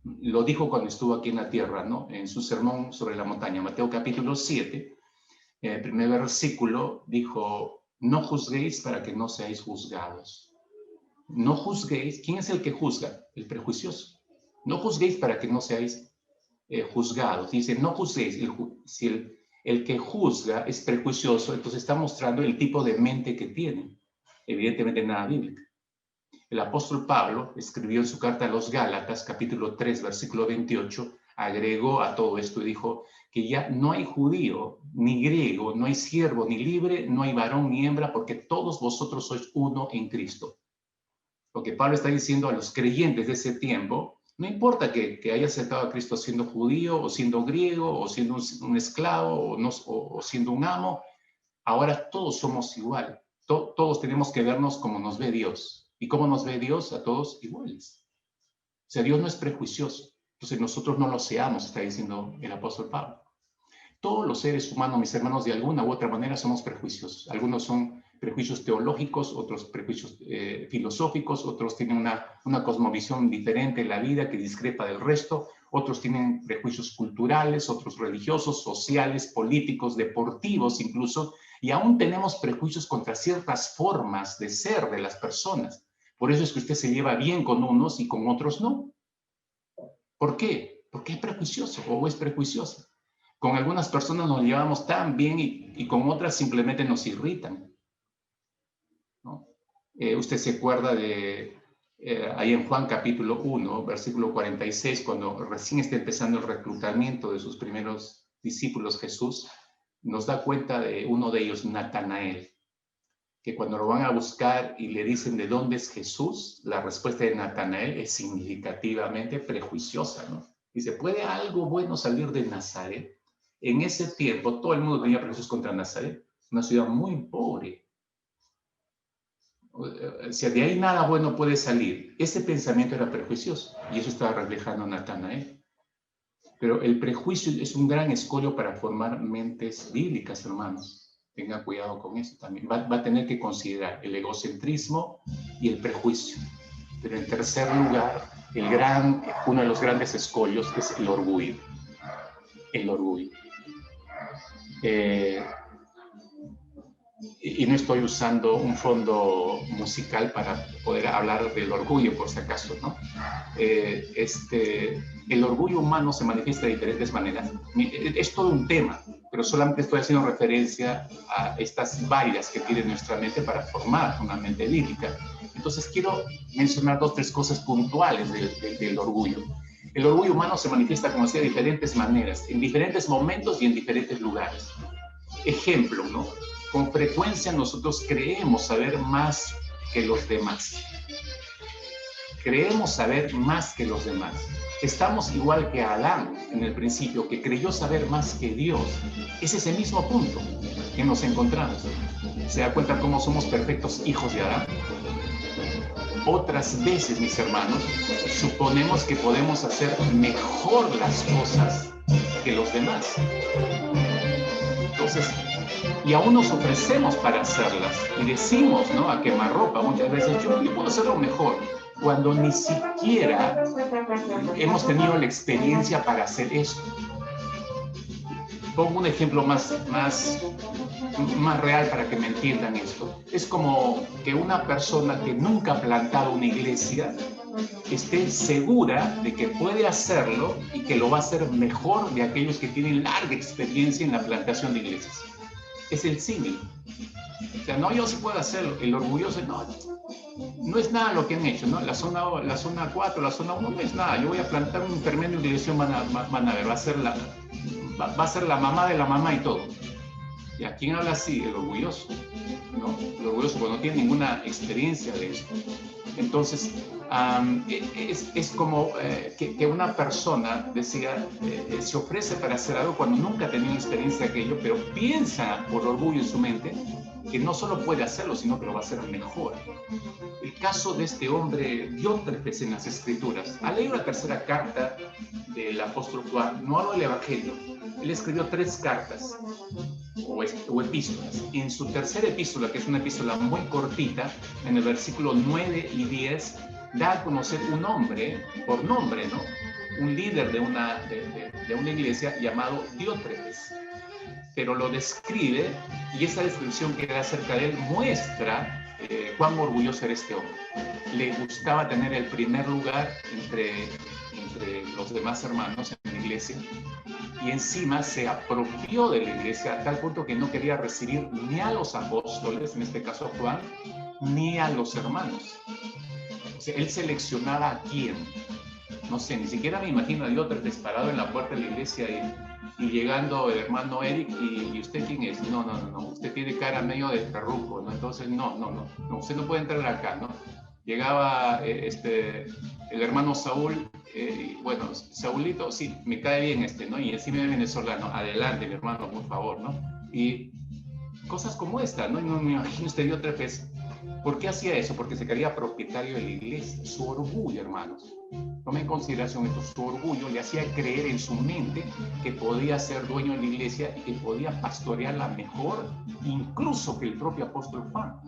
lo dijo cuando estuvo aquí en la tierra, ¿no? En su sermón sobre la montaña, Mateo capítulo 7, el primer versículo, dijo, no juzguéis para que no seáis juzgados. No juzguéis. ¿Quién es el que juzga? El prejuicioso. No juzguéis para que no seáis juzgados. Dice, no juzguéis. Si el que juzga es prejuicioso, entonces está mostrando el tipo de mente que tiene. Evidentemente nada bíblica. El apóstol Pablo escribió en su carta a los Gálatas, capítulo 3, versículo 28, agregó a todo esto y dijo que ya no hay judío ni griego, no hay siervo ni libre, no hay varón ni hembra, porque todos vosotros sois uno en Cristo. Lo que Pablo está diciendo a los creyentes de ese tiempo, no importa que haya aceptado a Cristo siendo judío o siendo griego o siendo un esclavo o siendo un amo, ahora todos somos igual. Todos tenemos que vernos como nos ve Dios. ¿Y cómo nos ve Dios? A todos iguales. O sea, Dios no es prejuicioso. Entonces nosotros no lo seamos, está diciendo el apóstol Pablo. Todos los seres humanos, mis hermanos, de alguna u otra manera somos prejuiciosos. Algunos son prejuicios teológicos, otros prejuicios filosóficos, otros tienen una cosmovisión diferente en la vida que discrepa del resto, otros tienen prejuicios culturales, otros religiosos, sociales, políticos, deportivos incluso, y aún tenemos prejuicios contra ciertas formas de ser de las personas. Por eso es que usted se lleva bien con unos y con otros no. ¿Por qué? Porque es prejuicioso o es prejuiciosa. Con algunas personas nos llevamos tan bien y con otras simplemente nos irritan, ¿no? Usted se acuerda de ahí en Juan capítulo 1, versículo 46, cuando recién está empezando el reclutamiento de sus primeros discípulos Jesús, nos da cuenta de uno de ellos, Natanael, que cuando lo van a buscar y le dicen de dónde es Jesús, la respuesta de Natanael es significativamente prejuiciosa, ¿no? Dice, ¿puede algo bueno salir de Nazaret? En ese tiempo todo el mundo tenía prejuicios contra Nazaret, una ciudad muy pobre. O sea, de ahí nada bueno puede salir. Ese pensamiento era prejuicioso y eso estaba reflejando Natanael. Pero el prejuicio es un gran escollo para formar mentes bíblicas, hermanos. Tenga cuidado con eso también. Va a tener que considerar el egocentrismo y el prejuicio. Pero en tercer lugar, uno de los grandes escollos es el orgullo. El orgullo. y no estoy usando un fondo musical para poder hablar del orgullo, por si acaso, ¿no? El orgullo humano se manifiesta de diferentes maneras. Es todo un tema, pero solamente estoy haciendo referencia a estas vallas que tiene nuestra mente para formar una mente bíblica. Entonces quiero mencionar 2 o 3 cosas puntuales del orgullo. El orgullo humano se manifiesta, como decía, de diferentes maneras, en diferentes momentos y en diferentes lugares. Ejemplo, ¿no? Con frecuencia nosotros creemos saber más que los demás. Creemos saber más que los demás. Estamos igual que Adán en el principio, que creyó saber más que Dios. Es ese mismo punto que nos encontramos. ¿Se da cuenta cómo somos perfectos hijos de Adán? Otras veces, mis hermanos, suponemos que podemos hacer mejor las cosas que los demás. Entonces, y aún nos ofrecemos para hacerlas y decimos, ¿no?, a quemarropa muchas veces, yo puedo hacerlo mejor, cuando ni siquiera hemos tenido la experiencia para hacer eso. Pongo un ejemplo más real para que me entiendan esto. Es como que una persona que nunca ha plantado una iglesia esté segura de que puede hacerlo y que lo va a hacer mejor de aquellos que tienen larga experiencia en la plantación de iglesias. Es el símil. O sea, no, yo sí puedo hacerlo. El orgulloso, no es nada lo que han hecho, ¿no? La zona 4, la zona 1 no es nada. Yo voy a plantar un tremendo iglesia, van a ver, va a ser la mamá de la mamá y todo. ¿Y a quién habla así? El orgulloso, ¿no? El orgulloso, porque no tiene ninguna experiencia de esto. Entonces, es como que una persona, decía, se ofrece para hacer algo cuando nunca ha tenido experiencia de aquello, pero piensa por orgullo en su mente que no solo puede hacerlo, sino que lo va a hacer mejor. El caso de este hombre Diótrefes en las Escrituras. Al leer la tercera carta del apóstol Juan, no hablo del Evangelio, él escribió 3 cartas o epístolas. En su tercera epístola, que es una epístola muy cortita, en el versículo 9 y 10, da a conocer un hombre, por nombre, ¿no?, un líder de una iglesia llamado Diótrefes. Pero lo describe, y esa descripción que da acerca de él muestra cuán orgulloso era este hombre. Le gustaba tener el primer lugar entre los demás hermanos en la iglesia, y encima se apropió de la iglesia a tal punto que no quería recibir ni a los apóstoles, en este caso a Juan, ni a los hermanos. O sea, él seleccionaba a quién. No sé, ni siquiera me imagino a Diótrefes parado en la puerta de la iglesia y llegando el hermano Eric y ¿usted quién es? No, usted tiene cara medio de perruco, ¿no? Entonces, no, usted no puede entrar acá, ¿no? Llegaba el hermano Saúl, bueno, Saúlito, sí, me cae bien ¿no? Y encima de venezolano, adelante, mi hermano, por favor, ¿no? Y cosas como esta, ¿no? No me imagino usted Diótrefes. ¿Por qué hacía eso? Porque se creía propietario de la iglesia. Su orgullo, hermanos. Tome en consideración esto. Su orgullo le hacía creer en su mente que podía ser dueño de la iglesia y que podía pastorearla mejor, incluso que el propio apóstol Juan.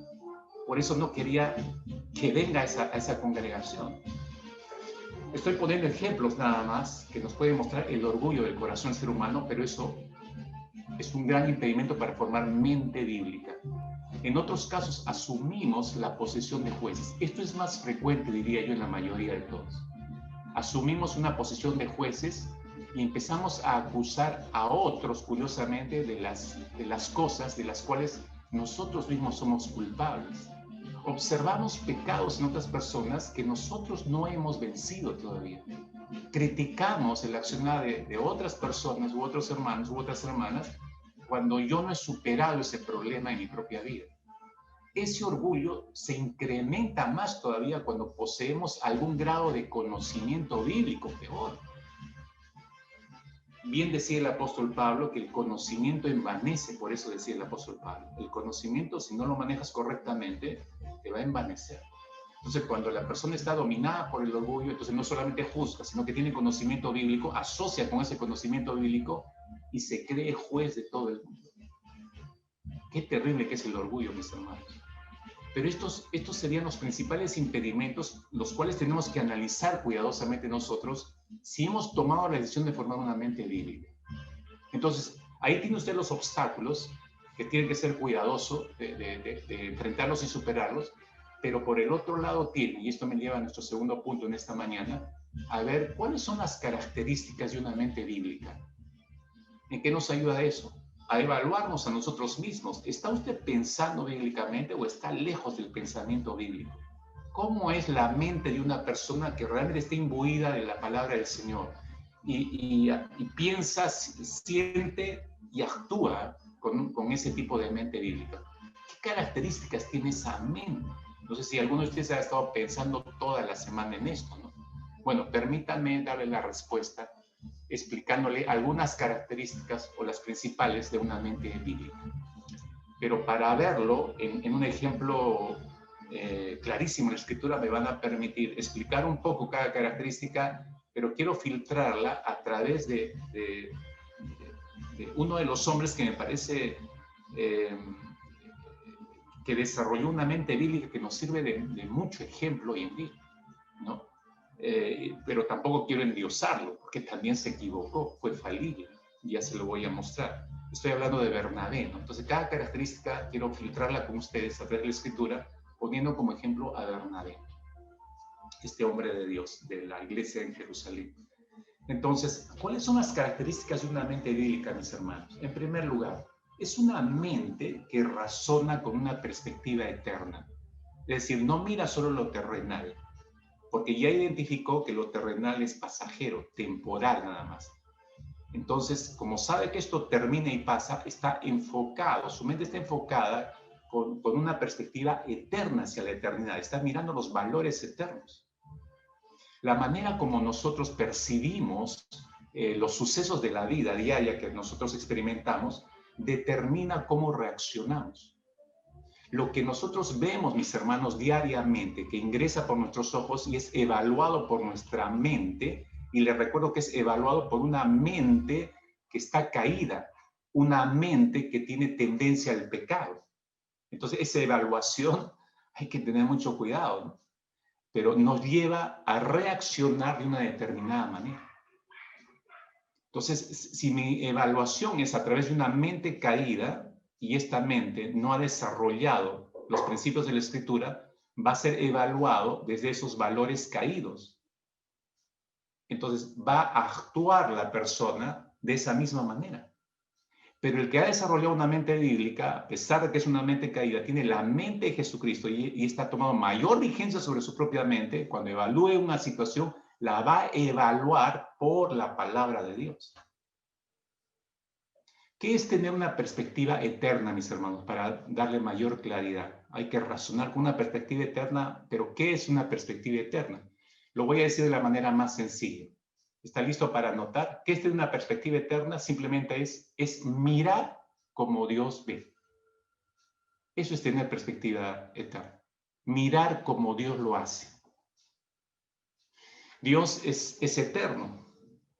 Por eso no quería que venga a esa congregación. Estoy poniendo ejemplos nada más que nos pueden mostrar el orgullo del corazón del ser humano, pero eso es un gran impedimento para formar mente bíblica. En otros casos asumimos la posición de jueces. Esto es más frecuente, diría yo, en la mayoría de todos. Asumimos una posición de jueces y empezamos a acusar a otros, curiosamente, de las cosas de las cuales nosotros mismos somos culpables. Observamos pecados en otras personas que nosotros no hemos vencido todavía. Criticamos el accionar de otras personas u otros hermanos u otras hermanas cuando yo no he superado ese problema en mi propia vida. Ese orgullo se incrementa más todavía cuando poseemos algún grado de conocimiento bíblico, peor. Bien decía el apóstol Pablo que el conocimiento envanece, por eso decía el apóstol Pablo. El conocimiento, si no lo manejas correctamente, te va a envanecer. Entonces, cuando la persona está dominada por el orgullo, entonces no solamente juzga, sino que tiene conocimiento bíblico, asocia con ese conocimiento bíblico y se cree juez de todo el mundo. Qué terrible que es el orgullo, mis hermanos. Pero estos serían los principales impedimentos, los cuales tenemos que analizar cuidadosamente nosotros si hemos tomado la decisión de formar una mente bíblica. Entonces, ahí tiene usted los obstáculos que tiene que ser cuidadoso de enfrentarlos y superarlos, pero por el otro lado tiene, y esto me lleva a nuestro segundo punto en esta mañana, a ver cuáles son las características de una mente bíblica. ¿En qué nos ayuda eso? A evaluarnos a nosotros mismos. ¿Está usted pensando bíblicamente o está lejos del pensamiento bíblico? ¿Cómo es la mente de una persona que realmente está imbuida de la palabra del Señor y piensa, siente y actúa con ese tipo de mente bíblica? ¿Qué características tiene esa mente? No sé si alguno de ustedes ha estado pensando toda la semana en esto, ¿no? Bueno, permítanme darle la respuesta explicándole algunas características o las principales de una mente bíblica. Pero para verlo en un ejemplo clarísimo en la Escritura me van a permitir explicar un poco cada característica, pero quiero filtrarla a través de uno de los hombres que me parece que desarrolló una mente bíblica que nos sirve de mucho ejemplo hoy en día, ¿no? Pero tampoco quiero endiosarlo, porque también se equivocó, fue falible, y ya se lo voy a mostrar. Estoy hablando de Bernabé, ¿no? Entonces, cada característica quiero filtrarla con ustedes a través de la Escritura, poniendo como ejemplo a Bernabé, este hombre de Dios, de la iglesia en Jerusalén. Entonces, ¿cuáles son las características de una mente bíblica, mis hermanos? En primer lugar, es una mente que razona con una perspectiva eterna. Es decir, no mira solo lo terrenal, porque ya identificó que lo terrenal es pasajero, temporal nada más. Entonces, como sabe que esto termina y pasa, está enfocado, su mente está enfocada con una perspectiva eterna hacia la eternidad, está mirando los valores eternos. La manera como nosotros percibimos los sucesos de la vida diaria que nosotros experimentamos determina cómo reaccionamos. Lo que nosotros vemos, mis hermanos, diariamente, que ingresa por nuestros ojos y es evaluado por nuestra mente, y les recuerdo que es evaluado por una mente que está caída, una mente que tiene tendencia al pecado. Entonces, esa evaluación hay que tener mucho cuidado, ¿no? Pero nos lleva a reaccionar de una determinada manera. Entonces, si mi evaluación es a través de una mente caída y esta mente no ha desarrollado los principios de la Escritura, va a ser evaluado desde esos valores caídos. Entonces, va a actuar la persona de esa misma manera. Pero el que ha desarrollado una mente bíblica, a pesar de que es una mente caída, tiene la mente de Jesucristo y está tomando mayor vigencia sobre su propia mente, cuando evalúe una situación, la va a evaluar por la palabra de Dios. ¿Qué es tener una perspectiva eterna, mis hermanos? Para darle mayor claridad. Hay que razonar con una perspectiva eterna, pero ¿qué es una perspectiva eterna? Lo voy a decir de la manera más sencilla. ¿Está listo para anotar? ¿Qué es tener una perspectiva eterna? Simplemente es mirar como Dios ve. Eso es tener perspectiva eterna. Mirar como Dios lo hace. Dios es eterno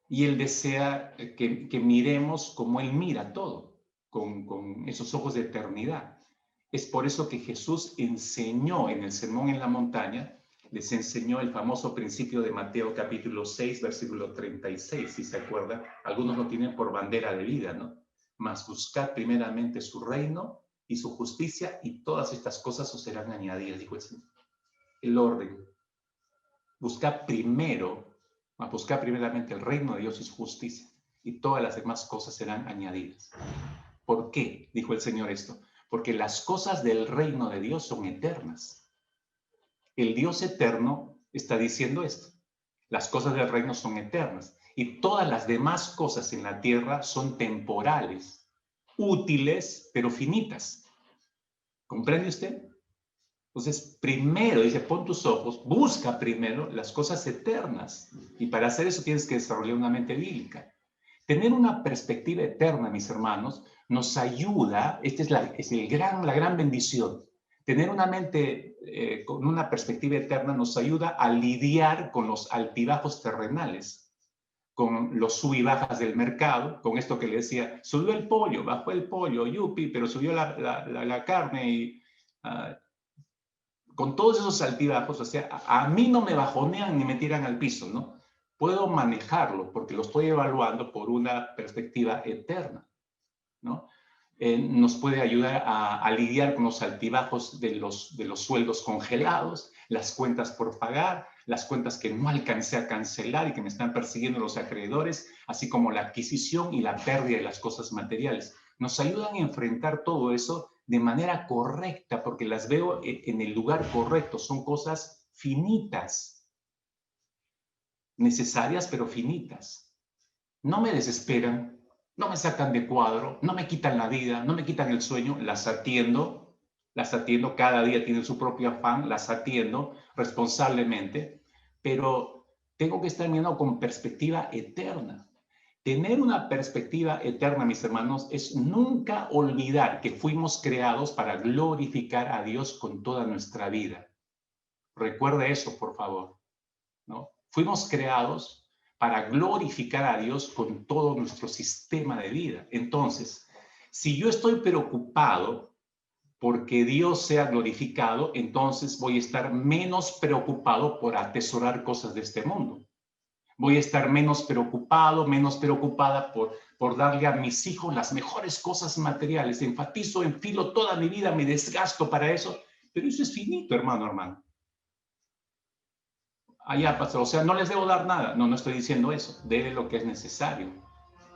y Él desea que miremos como Él mira todo, con esos ojos de eternidad. Es por eso que Jesús enseñó en el Sermón en la Montaña, les enseñó el famoso principio de Mateo capítulo 6, versículo 36, si se acuerdan. Algunos lo tienen por bandera de vida, ¿no? Mas buscad primeramente su reino y su justicia y todas estas cosas os serán añadidas, dijo el Señor. El orden. Buscad primeramente el reino de Dios y su justicia y todas las demás cosas serán añadidas. ¿Por qué dijo el Señor esto? Porque las cosas del reino de Dios son eternas. El Dios eterno está diciendo esto. Las cosas del reino son eternas y todas las demás cosas en la tierra son temporales, útiles, pero finitas. ¿Comprende usted? Entonces, primero, dice, pon tus ojos, busca primero las cosas eternas. Y para hacer eso tienes que desarrollar una mente bíblica. Tener una perspectiva eterna, mis hermanos, nos ayuda, esta es la gran bendición. Tener una mente con una perspectiva eterna nos ayuda a lidiar con los altibajos terrenales, con los sub y bajas del mercado, con esto que le decía, subió el pollo, bajó el pollo, yupi, pero subió la carne y... con todos esos altibajos, o sea, a mí no me bajonean ni me tiran al piso, ¿no? Puedo manejarlo porque lo estoy evaluando por una perspectiva eterna, ¿no? nos puede ayudar a lidiar con los altibajos de los sueldos congelados, las cuentas por pagar, las cuentas que no alcancé a cancelar y que me están persiguiendo los acreedores, así como la adquisición y la pérdida de las cosas materiales. Nos ayudan a enfrentar todo eso de manera correcta, porque las veo en el lugar correcto. Son cosas finitas, necesarias pero finitas. No me desesperan, no me sacan de cuadro, no me quitan la vida, no me quitan el sueño, las atiendo, cada día tienen su propio afán, las atiendo responsablemente, pero tengo que estar mirando con perspectiva eterna. Tener una perspectiva eterna, mis hermanos, es nunca olvidar que fuimos creados para glorificar a Dios con toda nuestra vida. Recuerde eso, por favor, ¿no? Fuimos creados para glorificar a Dios con todo nuestro sistema de vida. Entonces, si yo estoy preocupado porque Dios sea glorificado, entonces voy a estar menos preocupado por atesorar cosas de este mundo. Voy a estar menos preocupado, menos preocupada por darle a mis hijos las mejores cosas materiales. Enfatizo, enfilo toda mi vida, me desgasto para eso, pero eso es finito, hermano. Allá, pastor, o sea, no les debo dar nada. No, no estoy diciendo eso. Dele lo que es necesario,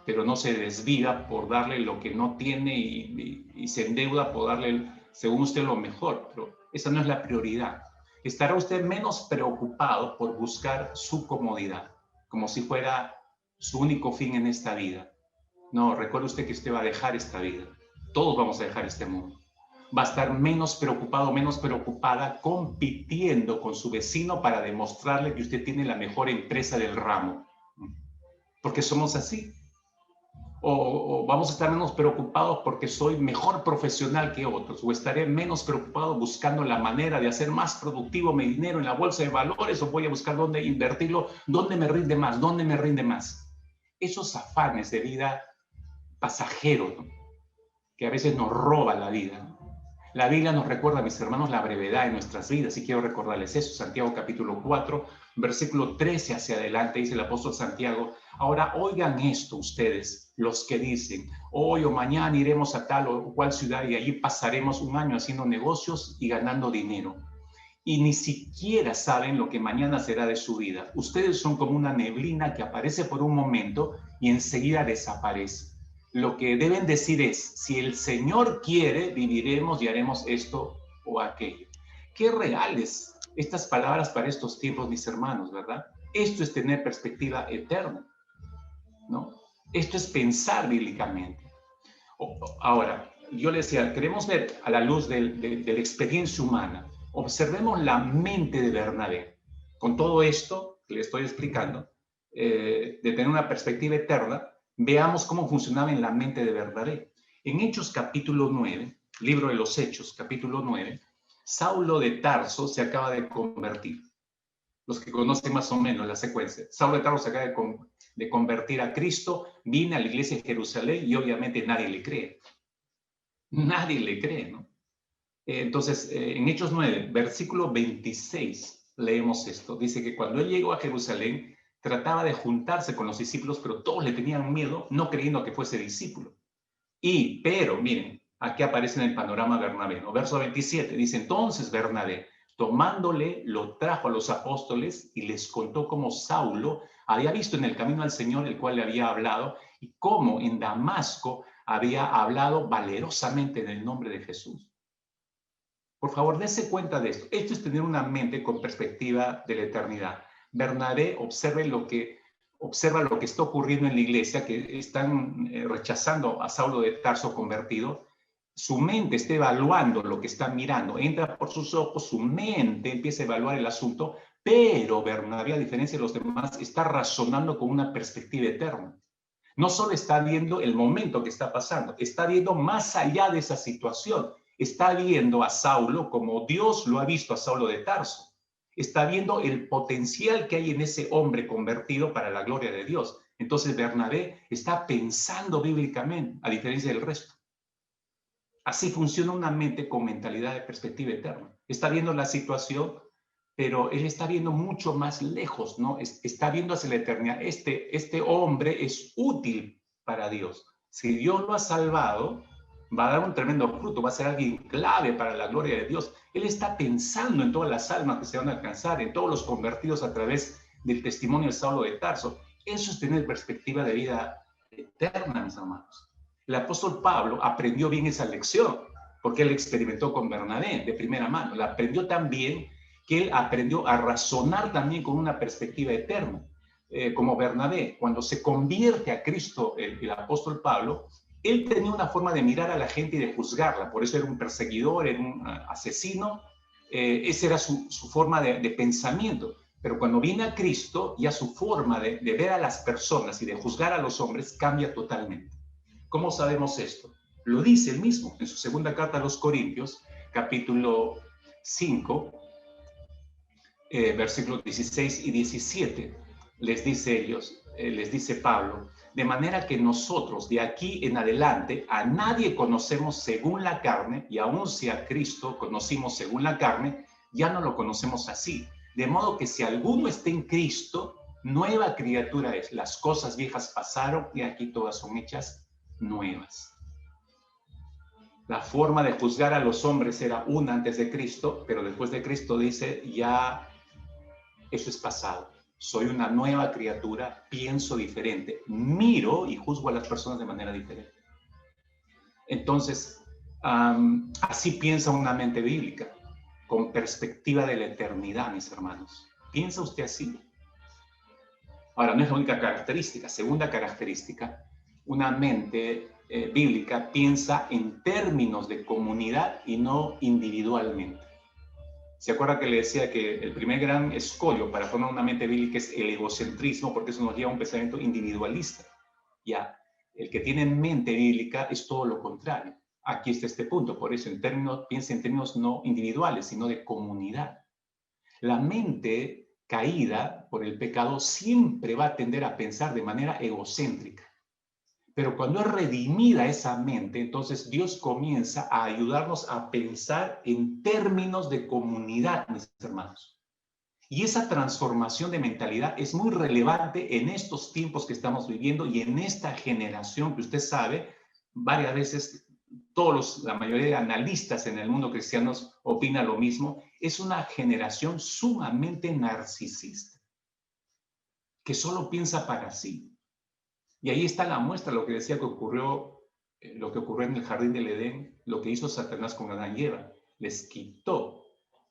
pero no se desviva por darle lo que no tiene y se endeuda por darle, según usted, lo mejor. Pero esa no es la prioridad. Estará usted menos preocupado por buscar su comodidad, como si fuera su único fin en esta vida. No, recuerde usted que usted va a dejar esta vida. Todos vamos a dejar este mundo. Va a estar menos preocupado, menos preocupada, compitiendo con su vecino para demostrarle que usted tiene la mejor empresa del ramo. Porque somos así. O vamos a estar menos preocupados porque soy mejor profesional que otros, o estaré menos preocupado buscando la manera de hacer más productivo mi dinero en la bolsa de valores, o voy a buscar dónde invertirlo, dónde me rinde más. Esos afanes de vida pasajeros, ¿no?, que a veces nos roba la vida, ¿no? La Biblia nos recuerda, mis hermanos, la brevedad de nuestras vidas, y quiero recordarles eso. Santiago capítulo 4, versículo 13 hacia adelante, dice el apóstol Santiago: ahora oigan esto ustedes, los que dicen, hoy o mañana iremos a tal o cual ciudad y allí pasaremos un año haciendo negocios y ganando dinero. Y ni siquiera saben lo que mañana será de su vida. Ustedes son como una neblina que aparece por un momento y enseguida desaparece. Lo que deben decir es: si el Señor quiere, viviremos y haremos esto o aquello. Qué reales estas palabras para estos tiempos, mis hermanos, ¿verdad? Esto es tener perspectiva eterna, ¿no? Esto es pensar bíblicamente. Ahora, yo le decía, queremos ver a la luz de la experiencia humana. Observemos la mente de Bernabé. Con todo esto que le estoy explicando, de tener una perspectiva eterna, veamos cómo funcionaba en la mente de Bernabé. En Hechos capítulo 9, libro de los Hechos, capítulo 9, Saulo de Tarso se acaba de convertir. Los que conocen más o menos la secuencia. Saulo de Tarso se acaba de convertir a Cristo, viene a la iglesia de Jerusalén y obviamente nadie le cree. Nadie le cree, ¿no? Entonces, en Hechos 9, versículo 26, leemos esto. Dice que cuando él llegó a Jerusalén, trataba de juntarse con los discípulos, pero todos le tenían miedo, no creyendo que fuese discípulo. Pero, miren, aquí aparece en el panorama Bernabé, ¿no? Verso 27, dice: entonces Bernabé, tomándole, lo trajo a los apóstoles y les contó cómo Saulo había visto en el camino al Señor, el cual le había hablado, y cómo en Damasco había hablado valerosamente en el nombre de Jesús. Por favor, dése cuenta de esto. Esto es tener una mente con perspectiva de la eternidad. Bernabé observa lo que está ocurriendo en la iglesia, que están rechazando a Saulo de Tarso convertido. Su mente está evaluando lo que está mirando. Entra por sus ojos, su mente empieza a evaluar el asunto, pero Bernabé, a diferencia de los demás, está razonando con una perspectiva eterna. No solo está viendo el momento que está pasando, está viendo más allá de esa situación. Está viendo a Saulo como Dios lo ha visto a Saulo de Tarso. Está viendo el potencial que hay en ese hombre convertido para la gloria de Dios. Entonces Bernabé está pensando bíblicamente, a diferencia del resto. Así funciona una mente con mentalidad de perspectiva eterna. Está viendo la situación, pero él está viendo mucho más lejos, ¿no? Está viendo hacia la eternidad. Este hombre es útil para Dios. Si Dios lo ha salvado, va a dar un tremendo fruto, va a ser alguien clave para la gloria de Dios. Él está pensando en todas las almas que se van a alcanzar, en todos los convertidos a través del testimonio de Saulo de Tarso. Eso es tener perspectiva de vida eterna, mis hermanos. El apóstol Pablo aprendió bien esa lección, porque él experimentó con Bernabé de primera mano. La aprendió tan bien que él aprendió a razonar también con una perspectiva eterna. Como Bernabé, cuando se convierte a Cristo el apóstol Pablo, él tenía una forma de mirar a la gente y de juzgarla. Por eso era un perseguidor, era un asesino. Esa era su forma de pensamiento. Pero cuando viene a Cristo, ya su forma de ver a las personas y de juzgar a los hombres cambia totalmente. ¿Cómo sabemos esto? Lo dice él mismo en su segunda carta a los Corintios, capítulo 5, versículos 16 y 17. Les dice Pablo, de manera que nosotros de aquí en adelante a nadie conocemos según la carne, y aun si a Cristo conocimos según la carne, ya no lo conocemos así. De modo que si alguno está en Cristo, nueva criatura es. Las cosas viejas pasaron y aquí todas son hechas nuevas. La forma de juzgar a los hombres era una antes de Cristo, pero después de Cristo dice, ya eso es pasado. Soy una nueva criatura, pienso diferente, miro y juzgo a las personas de manera diferente. Entonces, así piensa una mente bíblica, con perspectiva de la eternidad, mis hermanos. ¿Piensa usted así? Ahora, no es la única característica. Segunda característica, una mente bíblica piensa en términos de comunidad y no individualmente. ¿Se acuerda que le decía que el primer gran escollo para formar una mente bíblica es el egocentrismo, porque eso nos lleva a un pensamiento individualista? Ya, el que tiene mente bíblica es todo lo contrario. Aquí está este punto, por eso piensa en términos no individuales, sino de comunidad. La mente caída por el pecado siempre va a tender a pensar de manera egocéntrica. Pero cuando es redimida esa mente, entonces Dios comienza a ayudarnos a pensar en términos de comunidad, mis hermanos. Y esa transformación de mentalidad es muy relevante en estos tiempos que estamos viviendo y en esta generación que usted sabe, varias veces la mayoría de analistas en el mundo cristiano opina lo mismo, es una generación sumamente narcisista, que solo piensa para sí. Y ahí está la muestra, lo que decía que ocurrió, lo que ocurrió en el jardín del Edén, lo que hizo Satanás con Adán y Eva. Les quitó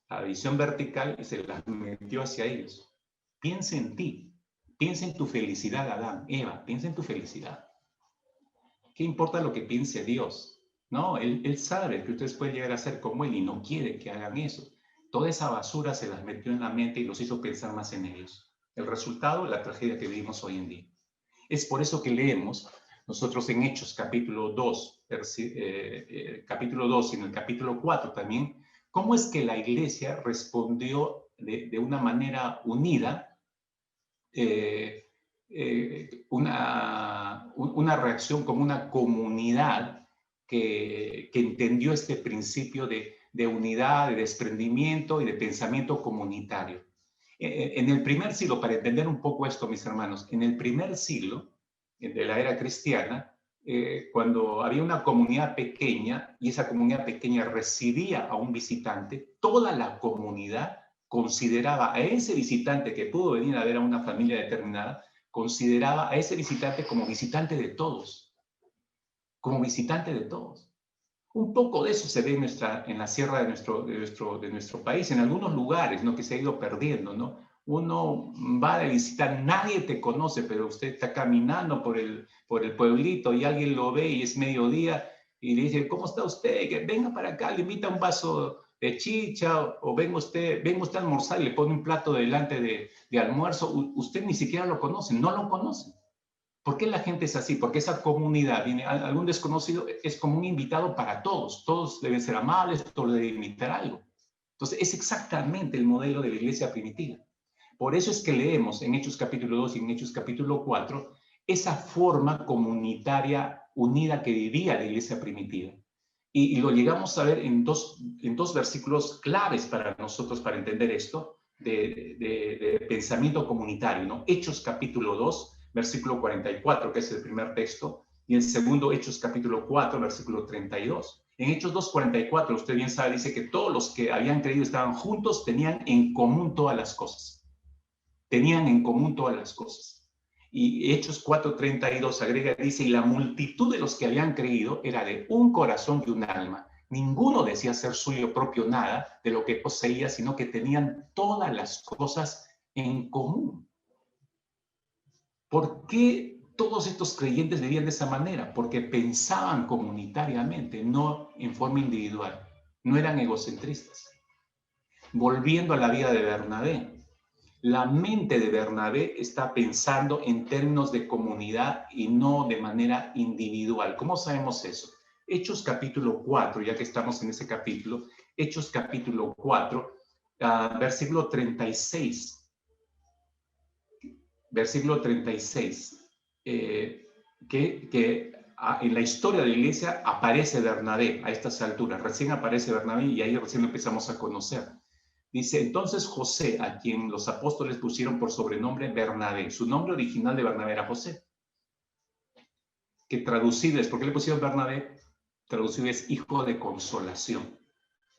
la visión vertical y se la metió hacia ellos. Piensa en ti, piensa en tu felicidad, Adán, Eva, piensa en tu felicidad. ¿Qué importa lo que piense Dios? No, él sabe que ustedes pueden llegar a ser como Él y no quiere que hagan eso. Toda esa basura se las metió en la mente y los hizo pensar más en ellos. El resultado, la tragedia que vivimos hoy en día. Es por eso que leemos nosotros en Hechos capítulo 2, capítulo 2 y en el capítulo 4 también, cómo es que la iglesia respondió de una manera unida, una reacción como una comunidad que entendió este principio de unidad, de desprendimiento y de pensamiento comunitario. En el primer siglo, para entender un poco esto, mis hermanos, en el primer siglo de la era cristiana, cuando había una comunidad pequeña y esa comunidad pequeña recibía a un visitante, toda la comunidad consideraba a ese visitante que pudo venir a ver a una familia determinada, consideraba a ese visitante como visitante de todos, como visitante de todos. Un poco de eso se ve en la sierra de nuestro país, en algunos lugares, ¿no? Que se ha ido perdiendo, ¿no? Uno va a visitar, nadie te conoce, pero usted está caminando por el pueblito y alguien lo ve y es mediodía y le dice, ¿cómo está usted? Que venga para acá, le invita un vaso de chicha o venga usted a almorzar y le pone un plato delante de almuerzo. Usted ni siquiera lo conoce, no lo conoce. ¿Por qué la gente es así? Porque esa comunidad, viene algún desconocido, es como un invitado para todos. Todos deben ser amables, todos deben imitar algo. Entonces, es exactamente el modelo de la iglesia primitiva. Por eso es que leemos en Hechos capítulo 2 y en Hechos capítulo 4 esa forma comunitaria unida que vivía la iglesia primitiva. Y lo llegamos a ver en dos versículos claves para nosotros para entender esto de pensamiento comunitario, ¿no? Hechos capítulo 2, versículo 44, que es el primer texto, Y el segundo, Hechos capítulo 4, versículo 32. En Hechos 2:44, usted bien sabe, dice que todos los que habían creído estaban juntos, tenían en común todas las cosas. Tenían en común todas las cosas. Y Hechos 4:32 agrega, dice, y la multitud de los que habían creído era de un corazón y un alma. Ninguno decía ser suyo propio nada de lo que poseía, sino que tenían todas las cosas en común. ¿Por qué todos estos creyentes vivían de esa manera? Porque pensaban comunitariamente, no en forma individual. No eran egocentristas. Volviendo a la vida de Bernabé, la mente de Bernabé está pensando en términos de comunidad y no de manera individual. ¿Cómo sabemos eso? Hechos capítulo 4, ya que estamos en ese capítulo, Hechos capítulo 4, versículo 36. Versículo 36, que en la historia de la iglesia aparece Bernabé a estas alturas. Recién aparece Bernabé y ahí recién lo empezamos a conocer. Dice, entonces José, a quien los apóstoles pusieron por sobrenombre Bernabé, su nombre original de Bernabé era José, que traducido es, ¿por qué le pusieron Bernabé? Traducido es hijo de consolación.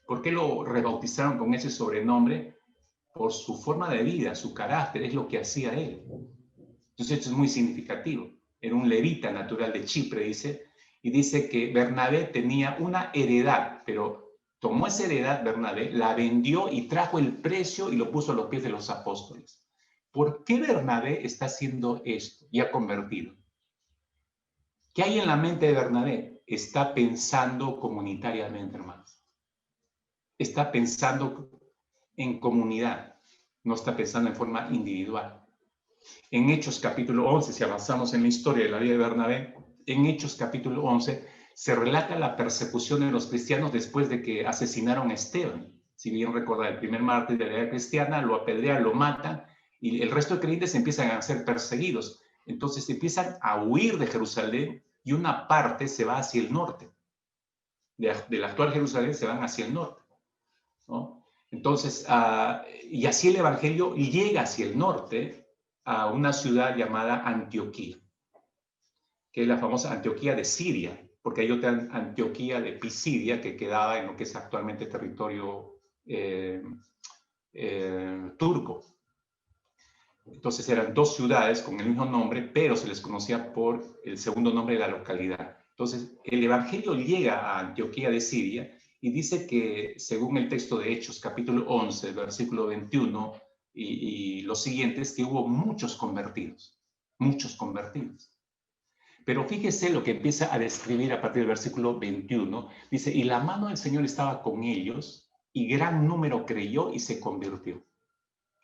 ¿Por qué lo rebautizaron con ese sobrenombre? Por su forma de vida, su carácter, es lo que hacía él. Entonces esto es muy significativo. Era un levita natural de Chipre, dice, y dice que Bernabé tenía una heredad, pero tomó esa heredad Bernabé, la vendió y trajo el precio y lo puso a los pies de los apóstoles. ¿Por qué Bernabé está haciendo esto y ha convertido? ¿Qué hay en la mente de Bernabé? Está pensando comunitariamente, hermanos. Está pensando en comunidad, no está pensando en forma individual. En Hechos capítulo 11, si avanzamos en la historia de la vida de Bernabé, en Hechos capítulo 11 se relata la persecución de los cristianos después de que asesinaron a Esteban. Si bien recuerda, el primer mártir de la era cristiana, lo apedrean, lo matan, y el resto de creyentes empiezan a ser perseguidos. Entonces empiezan a huir de Jerusalén y una parte se va hacia el norte. De la actual Jerusalén se van hacia el norte, ¿no? Entonces, y así el evangelio llega hacia el norte, a una ciudad llamada Antioquía, que es la famosa Antioquía de Siria, porque hay otra Antioquía de Pisidia que quedaba en lo que es actualmente territorio turco. Entonces eran dos ciudades con el mismo nombre, pero se les conocía por el segundo nombre de la localidad. Entonces el evangelio llega a Antioquía de Siria y dice que, según el texto de Hechos, capítulo 11, versículo 21, y los siguientes, que hubo muchos convertidos. Pero fíjese lo que empieza a describir a partir del versículo 21. Dice, y la mano del Señor estaba con ellos, y gran número creyó y se convirtió.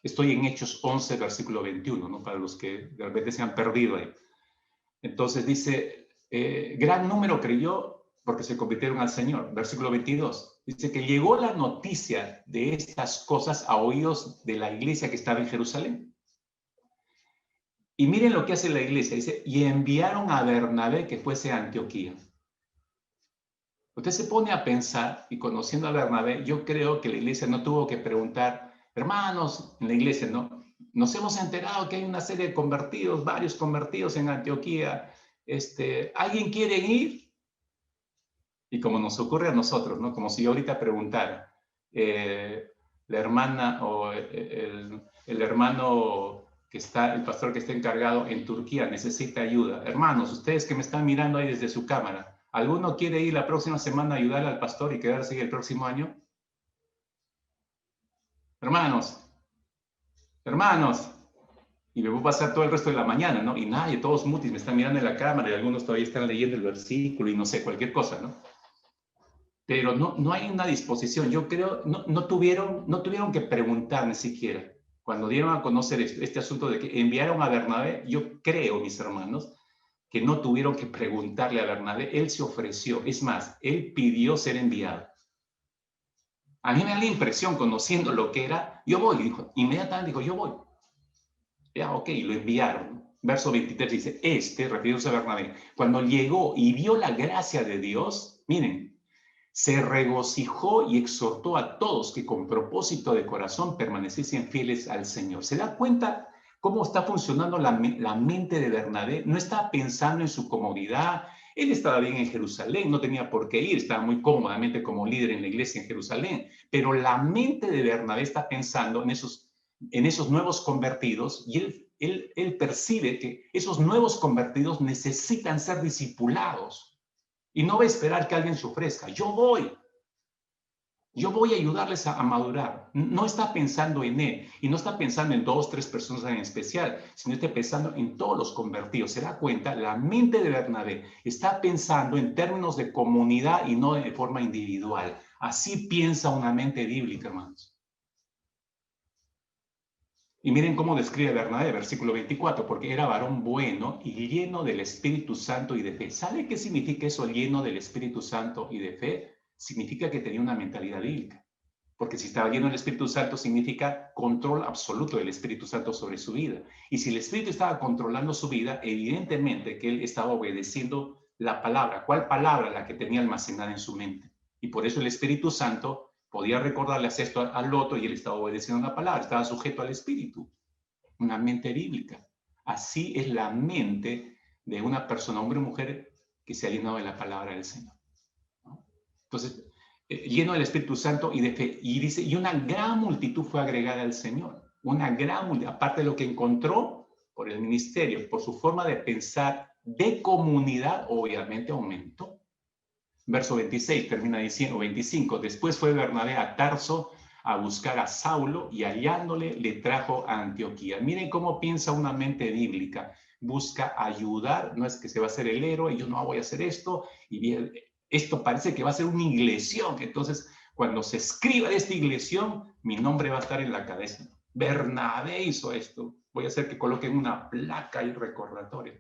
Estoy en Hechos 11, versículo 21, ¿no? Para los que de repente se han perdido ahí. Entonces dice, gran número creyó porque se convirtieron al Señor. Versículo 22. Dice que llegó la noticia de estas cosas a oídos de la iglesia que estaba en Jerusalén. Y miren lo que hace la iglesia. Dice, y enviaron a Bernabé que fuese a Antioquía. Usted se pone a pensar, y conociendo a Bernabé, yo creo que la iglesia no tuvo que preguntar, hermanos, en la iglesia, ¿no? Nos hemos enterado que hay una serie de convertidos, varios convertidos en Antioquía. ¿Alguien quiere ir? Y como nos ocurre a nosotros, ¿no? Como si yo ahorita preguntara, la hermana o el hermano que está, el pastor que está encargado en Turquía necesita ayuda. Hermanos, ustedes que me están mirando ahí desde su cámara, ¿alguno quiere ir la próxima semana a ayudar al pastor y quedarse ahí el próximo año? Hermanos, y me voy a pasar todo el resto de la mañana, ¿no? Y nadie, todos mutis me están mirando en la cámara y algunos todavía están leyendo el versículo y no sé, cualquier cosa, ¿no? Pero no hay una disposición. Yo creo, no tuvieron que preguntar ni siquiera. Cuando dieron a conocer este asunto de que enviaron a Bernabé, yo creo, mis hermanos, que no tuvieron que preguntarle a Bernabé. Él se ofreció. Es más, él pidió ser enviado. A mí me da la impresión, conociendo lo que era, yo voy, dijo, inmediatamente dijo, yo voy. Ya, ok, lo enviaron. Verso 23 dice, refiriéndose a Bernabé, cuando llegó y vio la gracia de Dios, miren, se regocijó y exhortó a todos que con propósito de corazón permaneciesen fieles al Señor. ¿Se da cuenta cómo está funcionando la mente de Bernabé. No estaba pensando en su comodidad. Él estaba bien en Jerusalén, no tenía por qué ir, estaba muy cómodamente como líder en la iglesia en Jerusalén. Pero la mente de Bernabé está pensando en esos nuevos convertidos, y él percibe que esos nuevos convertidos necesitan ser discipulados. Y no va a esperar que alguien se ofrezca. Yo voy a ayudarles a madurar. No está pensando en él, y no está pensando en 2, 3 personas en especial, sino está pensando en todos los convertidos. Se da cuenta, la mente de Bernabé está pensando en términos de comunidad y no de forma individual. Así piensa una mente bíblica, hermanos. Y miren cómo describe Bernabé, versículo 24, porque era varón bueno y lleno del Espíritu Santo y de fe. ¿Sabe qué significa eso, lleno del Espíritu Santo y de fe? Significa que tenía una mentalidad bíblica. Porque si estaba lleno del Espíritu Santo, significa control absoluto del Espíritu Santo sobre su vida. Y si el Espíritu estaba controlando su vida, evidentemente que él estaba obedeciendo la palabra. ¿Cuál palabra? La que tenía almacenada en su mente. Y por eso el Espíritu Santo podía recordarles esto al otro, y él estaba obedeciendo la palabra, estaba sujeto al Espíritu. Una mente bíblica. Así es la mente de una persona, hombre o mujer, que se ha llenado de la palabra del Señor, ¿no? Entonces, lleno del Espíritu Santo y de fe. Y dice, y una gran multitud fue agregada al Señor. Una gran multitud, aparte de lo que encontró por el ministerio, por su forma de pensar de comunidad, obviamente aumentó. Verso 26 termina diciendo, 25, después fue Bernabé a Tarso a buscar a Saulo, y hallándole le trajo a Antioquía. Miren cómo piensa una mente bíblica. Busca ayudar, no es que se va a hacer el héroe, yo no voy a hacer esto, y bien, esto parece que va a ser una iglesión. Entonces, cuando se escriba de esta iglesión, mi nombre va a estar en la cabeza. Bernabé hizo esto. Voy a hacer que coloquen una placa y recordatorio.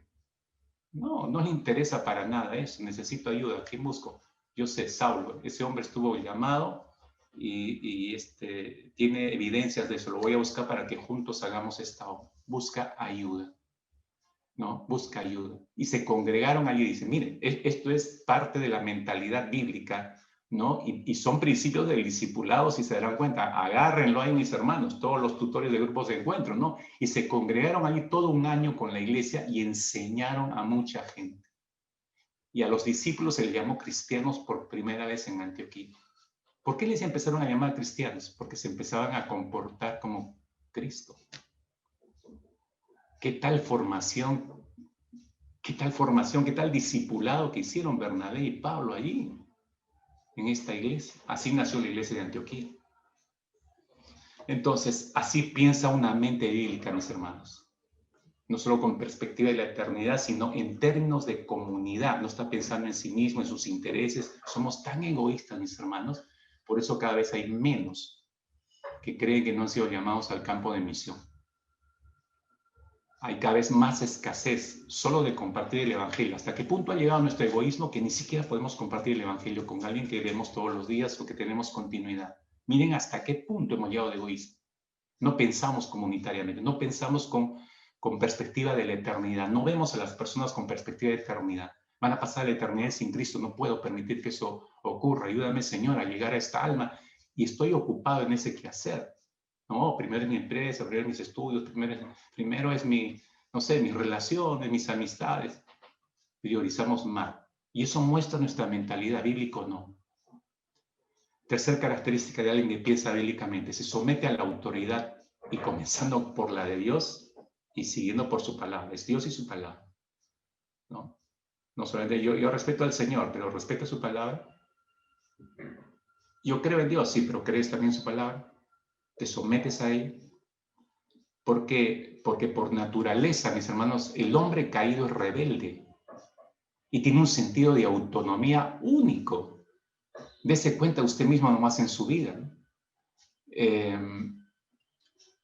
No, no le interesa para nada eso. Necesito ayuda. ¿Quién busco? Yo sé, Saulo. Ese hombre estuvo llamado y tiene evidencias de eso. Lo voy a buscar para que juntos hagamos esta obra. Busca ayuda. ¿No? Busca ayuda. Y se congregaron allí y dicen, miren, esto es parte de la mentalidad bíblica, ¿no? Y son principios del discipulado, si se darán cuenta. Agárrenlo ahí, mis hermanos, todos los tutores de grupos de encuentro, ¿no? Y se congregaron allí todo un año con la iglesia y enseñaron a mucha gente. Y a los discípulos se les llamó cristianos por primera vez en Antioquía. ¿Por qué les empezaron a llamar cristianos? Porque se empezaban a comportar como Cristo. ¿Qué tal formación? ¿Qué tal formación? ¿Qué tal discipulado que hicieron Bernabé y Pablo allí, en esta iglesia? Así nació la iglesia de Antioquía. Entonces, así piensa una mente bíblica, mis hermanos. No solo con perspectiva de la eternidad, sino en términos de comunidad. No está pensando en sí mismo, en sus intereses. Somos tan egoístas, mis hermanos. Por eso cada vez hay menos que creen que no han sido llamados al campo de misión. Hay cada vez más escasez solo de compartir el evangelio. ¿Hasta qué punto ha llegado nuestro egoísmo que ni siquiera podemos compartir el evangelio con alguien que vemos todos los días o que tenemos continuidad? Miren hasta qué punto hemos llegado de egoísmo. No pensamos comunitariamente, no pensamos con perspectiva de la eternidad. No vemos a las personas con perspectiva de eternidad. Van a pasar la eternidad sin Cristo. No puedo permitir que eso ocurra. Ayúdame, Señor, a llegar a esta alma. Y estoy ocupado en ese quehacer. No, primero es mi empresa, primero es mis estudios, primero es no sé, mis relaciones, mis amistades. Priorizamos mal. Y eso muestra nuestra mentalidad, bíblica o no. Tercer característica de alguien que piensa bíblicamente: se somete a la autoridad, y comenzando por la de Dios y siguiendo por su palabra. Es Dios y su palabra. No, no solamente yo respeto al Señor, pero respeto su palabra. Yo creo en Dios, sí, pero crees también en su palabra. Te sometes a él. Porque por naturaleza, mis hermanos, el hombre caído es rebelde y tiene un sentido de autonomía único. Dese cuenta usted mismo nomás en su vida, ¿no?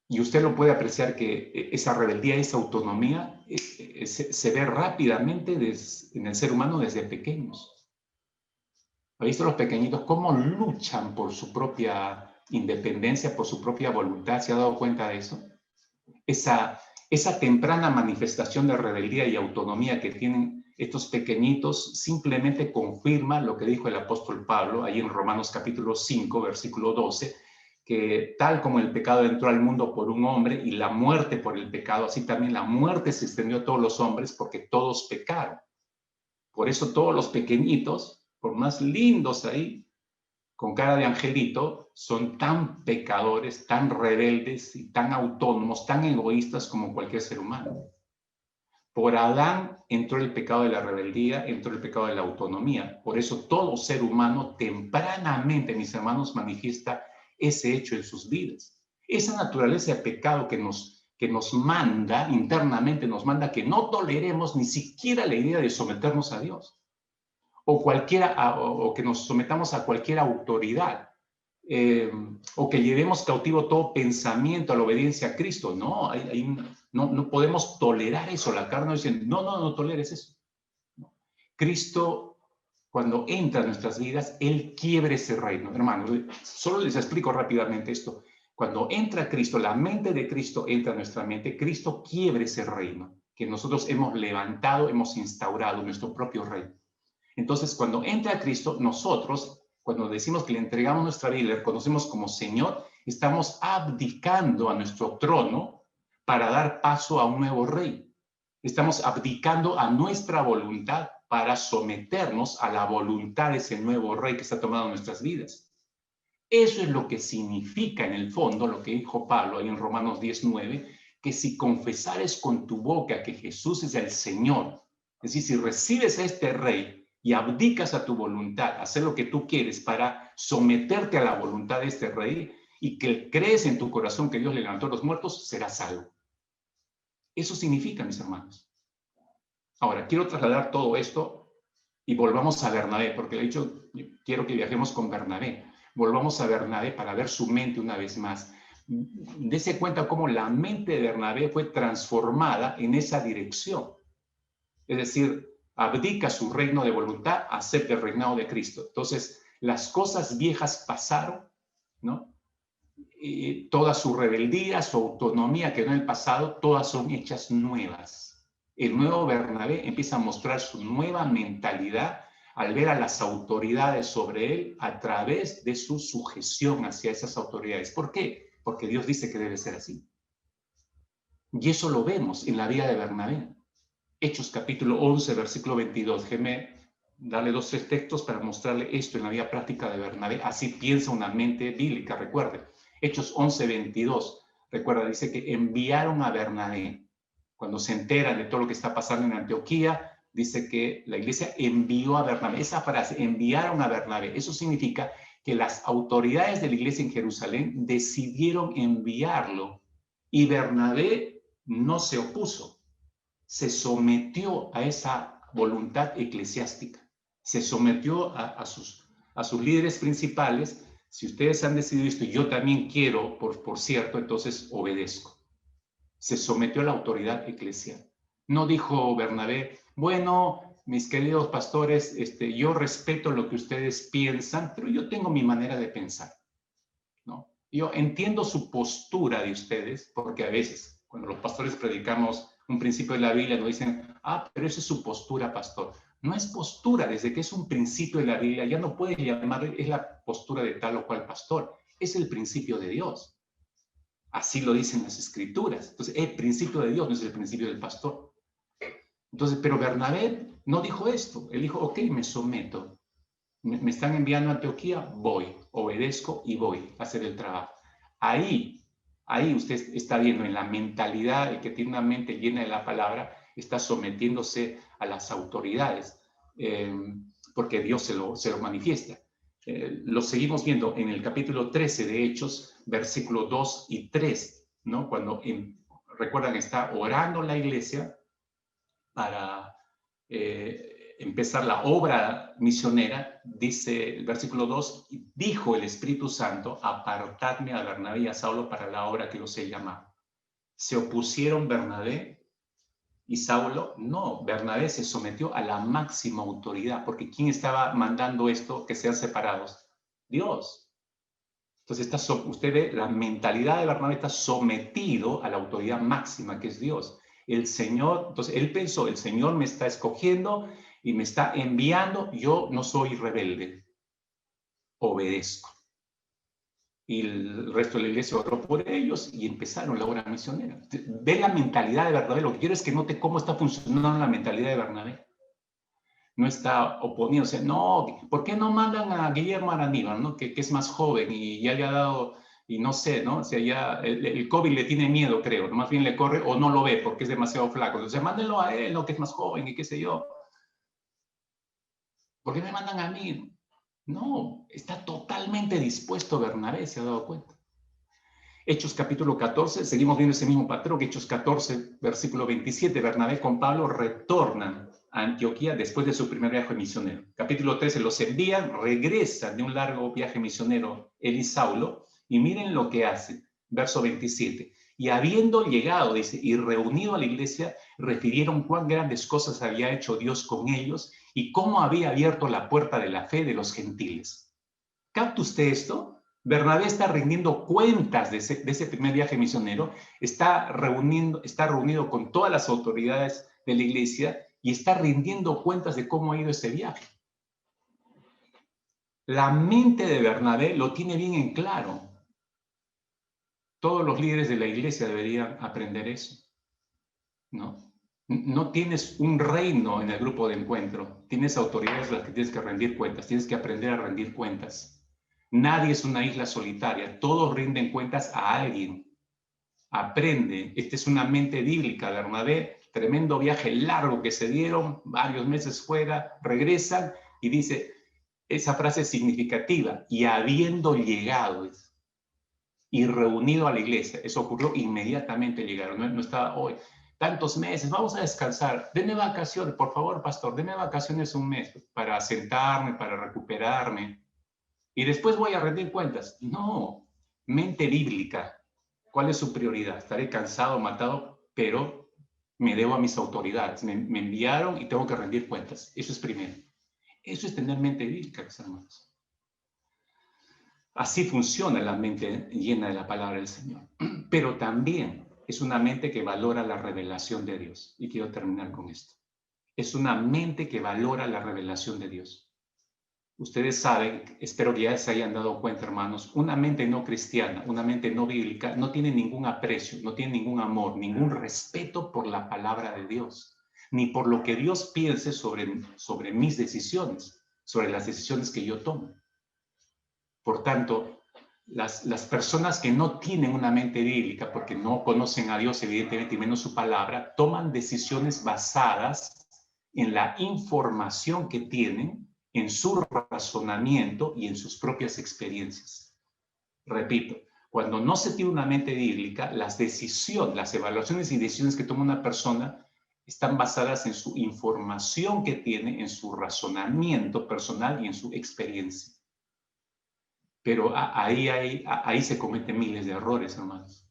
Y usted lo puede apreciar, que esa rebeldía, esa autonomía se ve rápidamente en el ser humano desde pequeños. ¿Ha visto los pequeñitos cómo luchan por su propia independencia, por su propia voluntad? ¿Se ha dado cuenta de eso? Esa temprana manifestación de rebeldía y autonomía que tienen estos pequeñitos simplemente confirma lo que dijo el apóstol Pablo ahí en Romanos capítulo 5, versículo 12, que tal como el pecado entró al mundo por un hombre y la muerte por el pecado, así también la muerte se extendió a todos los hombres porque todos pecaron. Por eso todos los pequeñitos, por más lindos ahí, con cara de angelito, son tan pecadores, tan rebeldes y tan autónomos, tan egoístas como cualquier ser humano. Por Adán entró el pecado de la rebeldía, entró el pecado de la autonomía. Por eso todo ser humano tempranamente, mis hermanos, manifiesta ese hecho en sus vidas. Esa naturaleza de pecado que nos manda internamente, nos manda que no toleremos ni siquiera la idea de someternos a Dios o que nos sometamos a cualquier autoridad. O que llevemos cautivo todo pensamiento a la obediencia a Cristo. No, no podemos tolerar eso. La carne dice, no toleres eso. No. Cristo, cuando entra en nuestras vidas, Él quiebra ese reino. Hermanos, solo les explico rápidamente esto. Cuando entra Cristo, la mente de Cristo entra en nuestra mente, Cristo quiebra ese reino que nosotros hemos levantado, hemos instaurado, nuestro propio reino. Entonces, cuando entra Cristo, nosotros, cuando decimos que le entregamos nuestra vida y le reconocemos como Señor, estamos abdicando a nuestro trono para dar paso a un nuevo rey. Estamos abdicando a nuestra voluntad para someternos a la voluntad de ese nuevo rey que está tomando nuestras vidas. Eso es lo que significa en el fondo lo que dijo Pablo ahí en Romanos 19, que si confesares con tu boca que Jesús es el Señor, es decir, si recibes a este rey y abdicas a tu voluntad, a hacer lo que tú quieres para someterte a la voluntad de este rey y que crees en tu corazón que Dios le levantó a los muertos, serás salvo. Eso significa, mis hermanos. Ahora, quiero trasladar todo esto y volvamos a Bernabé, porque le he dicho, quiero que viajemos con Bernabé. Volvamos a Bernabé para ver su mente una vez más. Dese cuenta cómo la mente de Bernabé fue transformada en esa dirección. Es decir, abdica su reino de voluntad, acepta el reinado de Cristo. Entonces, las cosas viejas pasaron, ¿no? Y toda su rebeldía, su autonomía que no en el pasado, todas son hechas nuevas. El nuevo Bernabé empieza a mostrar su nueva mentalidad al ver a las autoridades sobre él a través de su sujeción hacia esas autoridades. ¿Por qué? Porque Dios dice que debe ser así. Y eso lo vemos en la vida de Bernabé. Hechos capítulo 11, versículo 22. Déjeme darle 2 o 3 textos para mostrarle esto en la vida práctica de Bernabé. Así piensa una mente bíblica, recuerde. Hechos 11, 22. Recuerda, dice que enviaron a Bernabé. Cuando se enteran de todo lo que está pasando en Antioquía, dice que la iglesia envió a Bernabé. Esa frase, enviaron a Bernabé, eso significa que las autoridades de la iglesia en Jerusalén decidieron enviarlo y Bernabé no se opuso. Se sometió a esa voluntad eclesiástica, se sometió a sus líderes principales. Si ustedes han decidido esto y yo también quiero, por cierto, entonces obedezco. Se sometió a la autoridad eclesial. No dijo Bernabé, bueno, mis queridos pastores, yo respeto lo que ustedes piensan, pero yo tengo mi manera de pensar, ¿no? Yo entiendo su postura de ustedes, porque a veces, cuando los pastores predicamos un principio de la Biblia, nos dicen, pero esa es su postura, pastor. No es postura, desde que es un principio de la Biblia, ya no puede llamar, es la postura de tal o cual pastor. Es el principio de Dios. Así lo dicen las Escrituras. Entonces, el principio de Dios no es el principio del pastor. Entonces, pero Bernabé no dijo esto. Él dijo, ok, me someto. Me están enviando a Antioquía, voy, obedezco y voy a hacer el trabajo. Ahí usted está viendo en la mentalidad, el que tiene una mente llena de la palabra, está sometiéndose a las autoridades, porque Dios se lo manifiesta. Lo seguimos viendo en el capítulo 13 de Hechos, versículos 2 y 3, ¿no? Cuando, recuerdan, está orando la iglesia para empezar la obra misionera, dice el versículo 2, dijo el Espíritu Santo, apartadme a Bernabé y a Saulo para la obra que los he llamado. ¿Se opusieron Bernabé y Saulo? No, Bernabé se sometió a la máxima autoridad, porque ¿quién estaba mandando esto, que sean separados? Dios. Entonces, usted ve, la mentalidad de Bernabé está sometido a la autoridad máxima, que es Dios. El Señor, entonces él pensó, el Señor me está escogiendo y me está enviando, yo no soy rebelde, obedezco. y el resto de la iglesia oró por ellos y empezaron la obra misionera. Ve la mentalidad de Bernabé. Lo que quiero es que note cómo está funcionando la mentalidad de Bernabé. No está oponiéndose. No, ¿por qué no mandan a Guillermo Araníbal, ¿no? Que es más joven y ya le ha dado, y no sé, ¿no? O sea, ya el COVID le tiene miedo, creo. Más bien le corre o no lo ve porque es demasiado flaco. Entonces, mándenlo a él, ¿no? Que es más joven y qué sé yo. ¿Por qué me mandan a mí? No, está totalmente dispuesto Bernabé, se ha dado cuenta. Hechos capítulo 14, seguimos viendo ese mismo patrón. Hechos 14, versículo 27, Bernabé con Pablo retornan a Antioquía después de su primer viaje misionero. Capítulo 13, los envían, regresan de un largo viaje misionero él y Saulo, y miren lo que hacen. Verso 27, y habiendo llegado, dice, y reunido a la iglesia, refirieron cuán grandes cosas había hecho Dios con ellos y cómo había abierto la puerta de la fe de los gentiles. ¿Capta usted esto? Bernabé está rindiendo cuentas de ese primer viaje misionero, está reunido con todas las autoridades de la iglesia y está rindiendo cuentas de cómo ha ido ese viaje. La mente de Bernabé lo tiene bien en claro. Todos los líderes de la iglesia deberían aprender eso, ¿no? No tienes un reino en el grupo de encuentro, tienes autoridades a las que tienes que rendir cuentas, tienes que aprender a rendir cuentas. Nadie es una isla solitaria, todos rinden cuentas a alguien. Aprende, esta es una mente bíblica, Bernabé, tremendo viaje largo que se dieron, varios meses fuera, regresan y dice esa frase significativa, y habiendo llegado y reunido a la iglesia, eso ocurrió inmediatamente, llegaron, no estaba hoy, tantos meses, vamos a descansar, denme vacaciones, por favor, pastor, denme vacaciones un mes para sentarme, para recuperarme, y después voy a rendir cuentas. No, mente bíblica. ¿Cuál es su prioridad? Estaré cansado, matado, pero me debo a mis autoridades. Me enviaron y tengo que rendir cuentas. Eso es primero. Eso es tener mente bíblica, mis hermanos. Así funciona la mente llena de la palabra del Señor. Pero también es una mente que valora la revelación de Dios. Y quiero terminar con esto. Es una mente que valora la revelación de Dios. Ustedes saben, espero que ya se hayan dado cuenta, hermanos, una mente no cristiana, una mente no bíblica, no tiene ningún aprecio, no tiene ningún amor, ningún respeto por la palabra de Dios, ni por lo que Dios piense sobre mis decisiones, sobre las decisiones que yo tomo. Por tanto, las personas que no tienen una mente bíblica, porque no conocen a Dios, evidentemente, y menos su palabra, toman decisiones basadas en la información que tienen, en su razonamiento y en sus propias experiencias. Repito, cuando no se tiene una mente bíblica, las decisiones, las evaluaciones y decisiones que toma una persona están basadas en su información que tiene, en su razonamiento personal y en su experiencia. Pero ahí se cometen miles de errores, hermanos.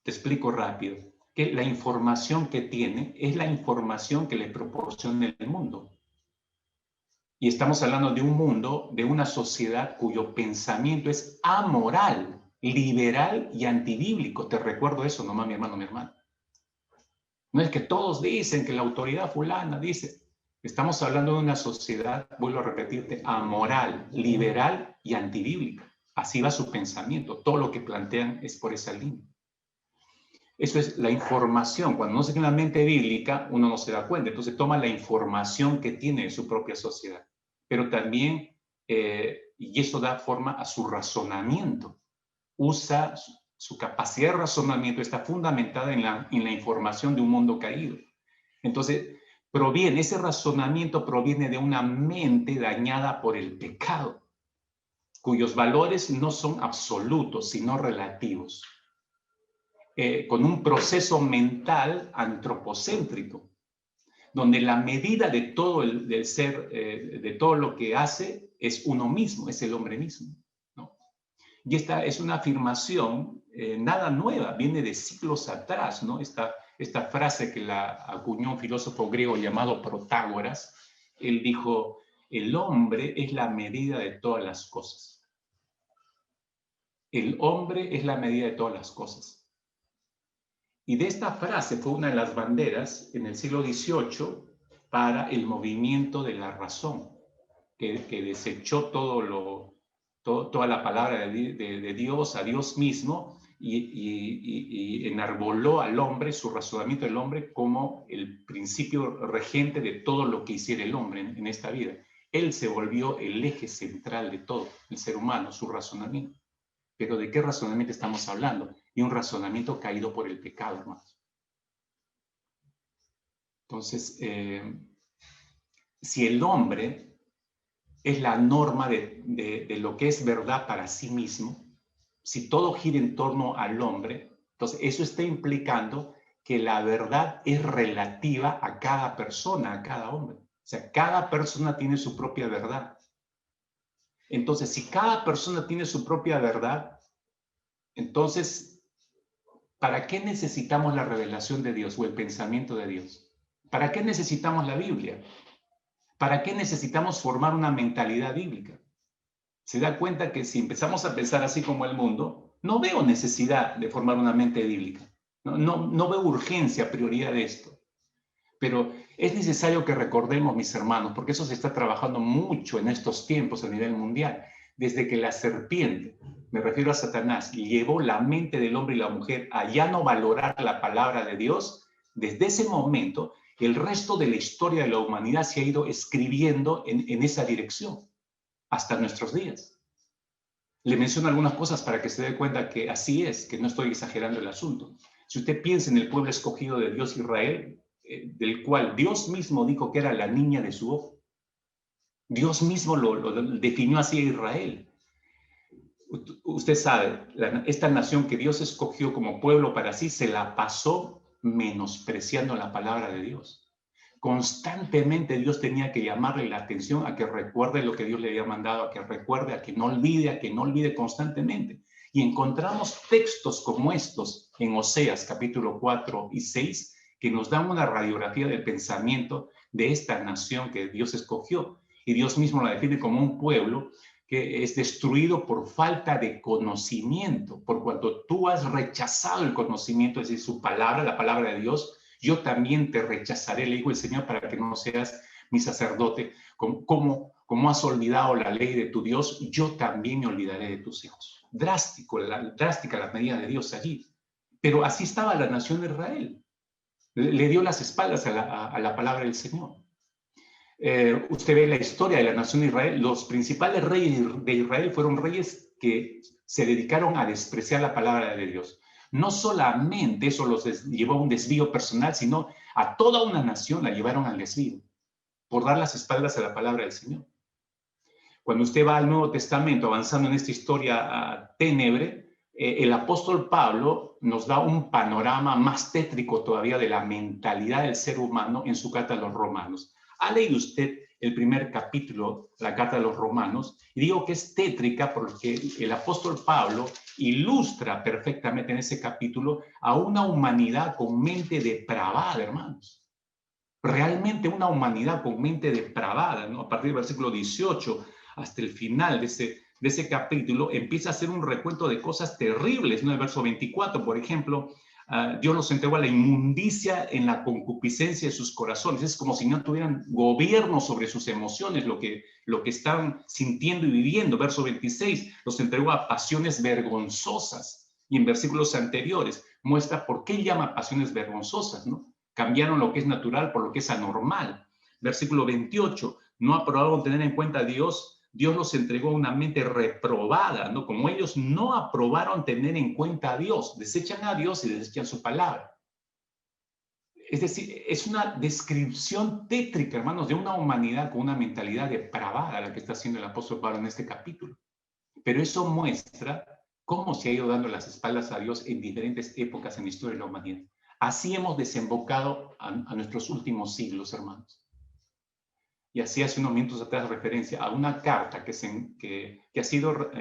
Te explico rápido. Que la información que tiene es la información que le proporciona el mundo. Y estamos hablando de un mundo, de una sociedad cuyo pensamiento es amoral, liberal y antibíblico. Te recuerdo eso nomás, mi hermano, mi hermana. No es que todos dicen que la autoridad fulana dice. Estamos hablando de una sociedad, vuelvo a repetirte, amoral, liberal y antibíblica. Así va su pensamiento. Todo lo que plantean es por esa línea. Eso es la información. Cuando no se tiene una mente bíblica, uno no se da cuenta. Entonces toma la información que tiene de su propia sociedad. Pero también, y eso da forma a su razonamiento. Usa su capacidad de razonamiento, está fundamentada en la información de un mundo caído. Entonces, ese razonamiento proviene de una mente dañada por el pecado, cuyos valores no son absolutos, sino relativos. Con un proceso mental antropocéntrico, donde la medida de todo del ser, de todo lo que hace, es uno mismo, es el hombre mismo, ¿no? Y esta es una afirmación nada nueva, viene de siglos atrás, ¿no? Esta frase que la acuñó un filósofo griego llamado Protágoras, él dijo, el hombre es la medida de todas las cosas. El hombre es la medida de todas las cosas. Y de esta frase fue una de las banderas en el siglo XVIII para el movimiento de la razón, que desechó todo toda la palabra de Dios, a Dios mismo, y enarboló al hombre, su razonamiento del hombre, como el principio regente de todo lo que hiciera el hombre en esta vida. Él se volvió el eje central de todo, el ser humano, su razonamiento. Pero ¿de qué razonamiento estamos hablando? De un razonamiento caído por el pecado, hermanos. Entonces, si el hombre es la norma de lo que es verdad para sí mismo, si todo gira en torno al hombre, entonces eso está implicando que la verdad es relativa a cada persona, a cada hombre. O sea, cada persona tiene su propia verdad. Entonces, si cada persona tiene su propia verdad, entonces, ¿para qué necesitamos la revelación de Dios o el pensamiento de Dios? ¿Para qué necesitamos la Biblia? ¿Para qué necesitamos formar una mentalidad bíblica? Se da cuenta que si empezamos a pensar así como el mundo, no veo necesidad de formar una mente bíblica. No veo urgencia, prioridad de esto. Pero es necesario que recordemos, mis hermanos, porque eso se está trabajando mucho en estos tiempos a nivel mundial. Desde que la serpiente, me refiero a Satanás, llevó la mente del hombre y la mujer a ya no valorar la palabra de Dios, desde ese momento el resto de la historia de la humanidad se ha ido escribiendo en esa dirección hasta nuestros días. Le menciono algunas cosas para que se dé cuenta que así es, que no estoy exagerando el asunto. Si usted piensa en el pueblo escogido de Dios, Israel, del cual Dios mismo dijo que era la niña de su ojo. Dios mismo lo definió así a Israel. Usted sabe, esta nación que Dios escogió como pueblo para sí, se la pasó menospreciando la palabra de Dios. Constantemente Dios tenía que llamarle la atención a que recuerde lo que Dios le había mandado, a que recuerde, a que no olvide constantemente. Y encontramos textos como estos en Oseas capítulo 4 y 6 que nos dan una radiografía del pensamiento de esta nación que Dios escogió. Y Dios mismo la define como un pueblo que es destruido por falta de conocimiento, por cuanto tú has rechazado el conocimiento, es decir, su palabra, la palabra de Dios. Yo también te rechazaré, le dijo el Señor, para que no seas mi sacerdote. Como has olvidado la ley de tu Dios, yo también me olvidaré de tus hijos. Drástica la medida de Dios allí. Pero así estaba la nación de Israel. Le dio las espaldas a la palabra del Señor. Usted ve la historia de la nación de Israel. Los principales reyes de Israel fueron reyes que se dedicaron a despreciar la palabra de Dios. No solamente eso los llevó a un desvío personal, sino a toda una nación la llevaron al desvío por dar las espaldas a la palabra del Señor. Cuando usted va al Nuevo Testamento, avanzando en esta historia ténebre, el apóstol Pablo nos da un panorama más tétrico todavía de la mentalidad del ser humano en su carta a los romanos. ¿Ha leído usted el primer capítulo, la carta de los romanos? Y digo que es tétrica porque el apóstol Pablo ilustra perfectamente en ese capítulo a una humanidad con mente depravada, hermanos. Realmente una humanidad con mente depravada, ¿no? A partir del versículo 18 hasta el final de ese capítulo, empieza a hacer un recuento de cosas terribles, ¿no? El verso 24, por ejemplo, Dios los entregó a la inmundicia en la concupiscencia de sus corazones. Es como si no tuvieran gobierno sobre sus emociones, lo que están sintiendo y viviendo. Verso 26, los entregó a pasiones vergonzosas. Y en versículos anteriores muestra por qué llama pasiones vergonzosas, ¿no? Cambiaron lo que es natural por lo que es anormal. Versículo 28, no aprobaron tener en cuenta a Dios. Dios los entregó a una mente reprobada, ¿no? Como ellos no aprobaron tener en cuenta a Dios, desechan a Dios y desechan su palabra. Es decir, es una descripción tétrica, hermanos, de una humanidad con una mentalidad depravada, la que está haciendo el apóstol Pablo en este capítulo. Pero eso muestra cómo se ha ido dando las espaldas a Dios en diferentes épocas en la historia de la humanidad. Así hemos desembocado a nuestros últimos siglos, hermanos. Y así hace unos minutos atrás referencia a una carta que ha sido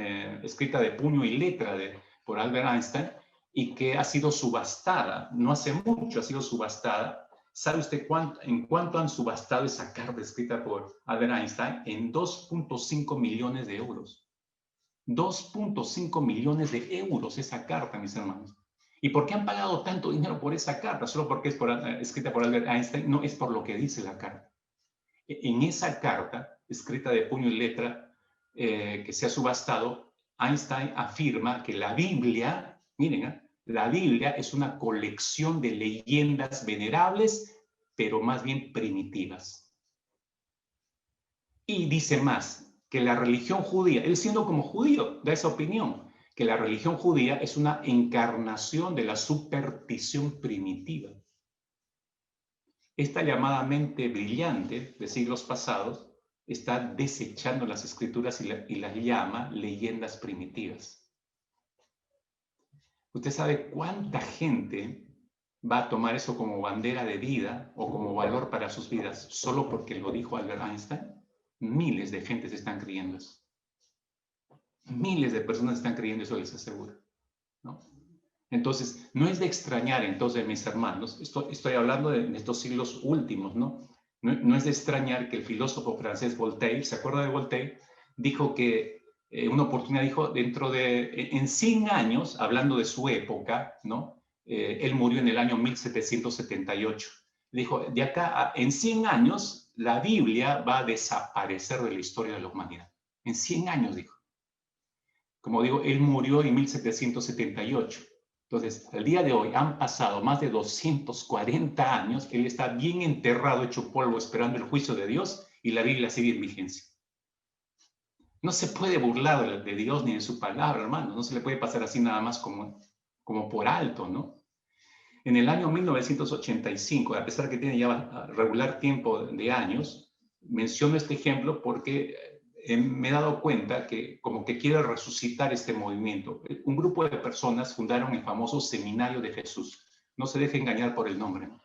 escrita de puño y letra por Albert Einstein y que ha sido subastada, no hace mucho ha sido subastada. ¿Sabe usted en cuánto han subastado esa carta escrita por Albert Einstein? En 2.5 millones de euros. 2.5 millones de euros esa carta, mis hermanos. ¿Y por qué han pagado tanto dinero por esa carta? Solo porque es escrita por Albert Einstein, no es por lo que dice la carta. En esa carta, escrita de puño y letra, que se ha subastado, Einstein afirma que la Biblia, miren, la Biblia es una colección de leyendas venerables, pero más bien primitivas. Y dice más, que la religión judía, él siendo como judío, da esa opinión, que la religión judía es una encarnación de la superstición primitiva. Esta llamada mente brillante de siglos pasados está desechando las escrituras y las llama leyendas primitivas. ¿Usted sabe cuánta gente va a tomar eso como bandera de vida o como valor para sus vidas solo porque lo dijo Albert Einstein? Miles de gentes están creyendo eso. Miles de personas están creyendo eso, les aseguro, ¿no? Entonces, no es de extrañar, entonces, mis hermanos, estoy hablando de estos siglos últimos, ¿no? No es de extrañar que el filósofo francés Voltaire, ¿se acuerda de Voltaire? Dijo que, una oportunidad dijo, en 100 años, hablando de su época, ¿no? Él murió en el año 1778. Dijo, de acá en 100 años, la Biblia va a desaparecer de la historia de la humanidad. En 100 años, dijo. Como digo, él murió en 1778. Entonces, al día de hoy han pasado más de 240 años, él está bien enterrado, hecho polvo, esperando el juicio de Dios, y la Biblia sigue en vigencia. No se puede burlar de Dios ni de su palabra, hermano. No se le puede pasar así nada más como por alto, ¿no? En el año 1985, a pesar que tiene ya regular tiempo de años, menciono este ejemplo porque me he dado cuenta que como que quiere resucitar este movimiento. Un grupo de personas fundaron el famoso Seminario de Jesús. No se deje engañar por el nombre, ¿no?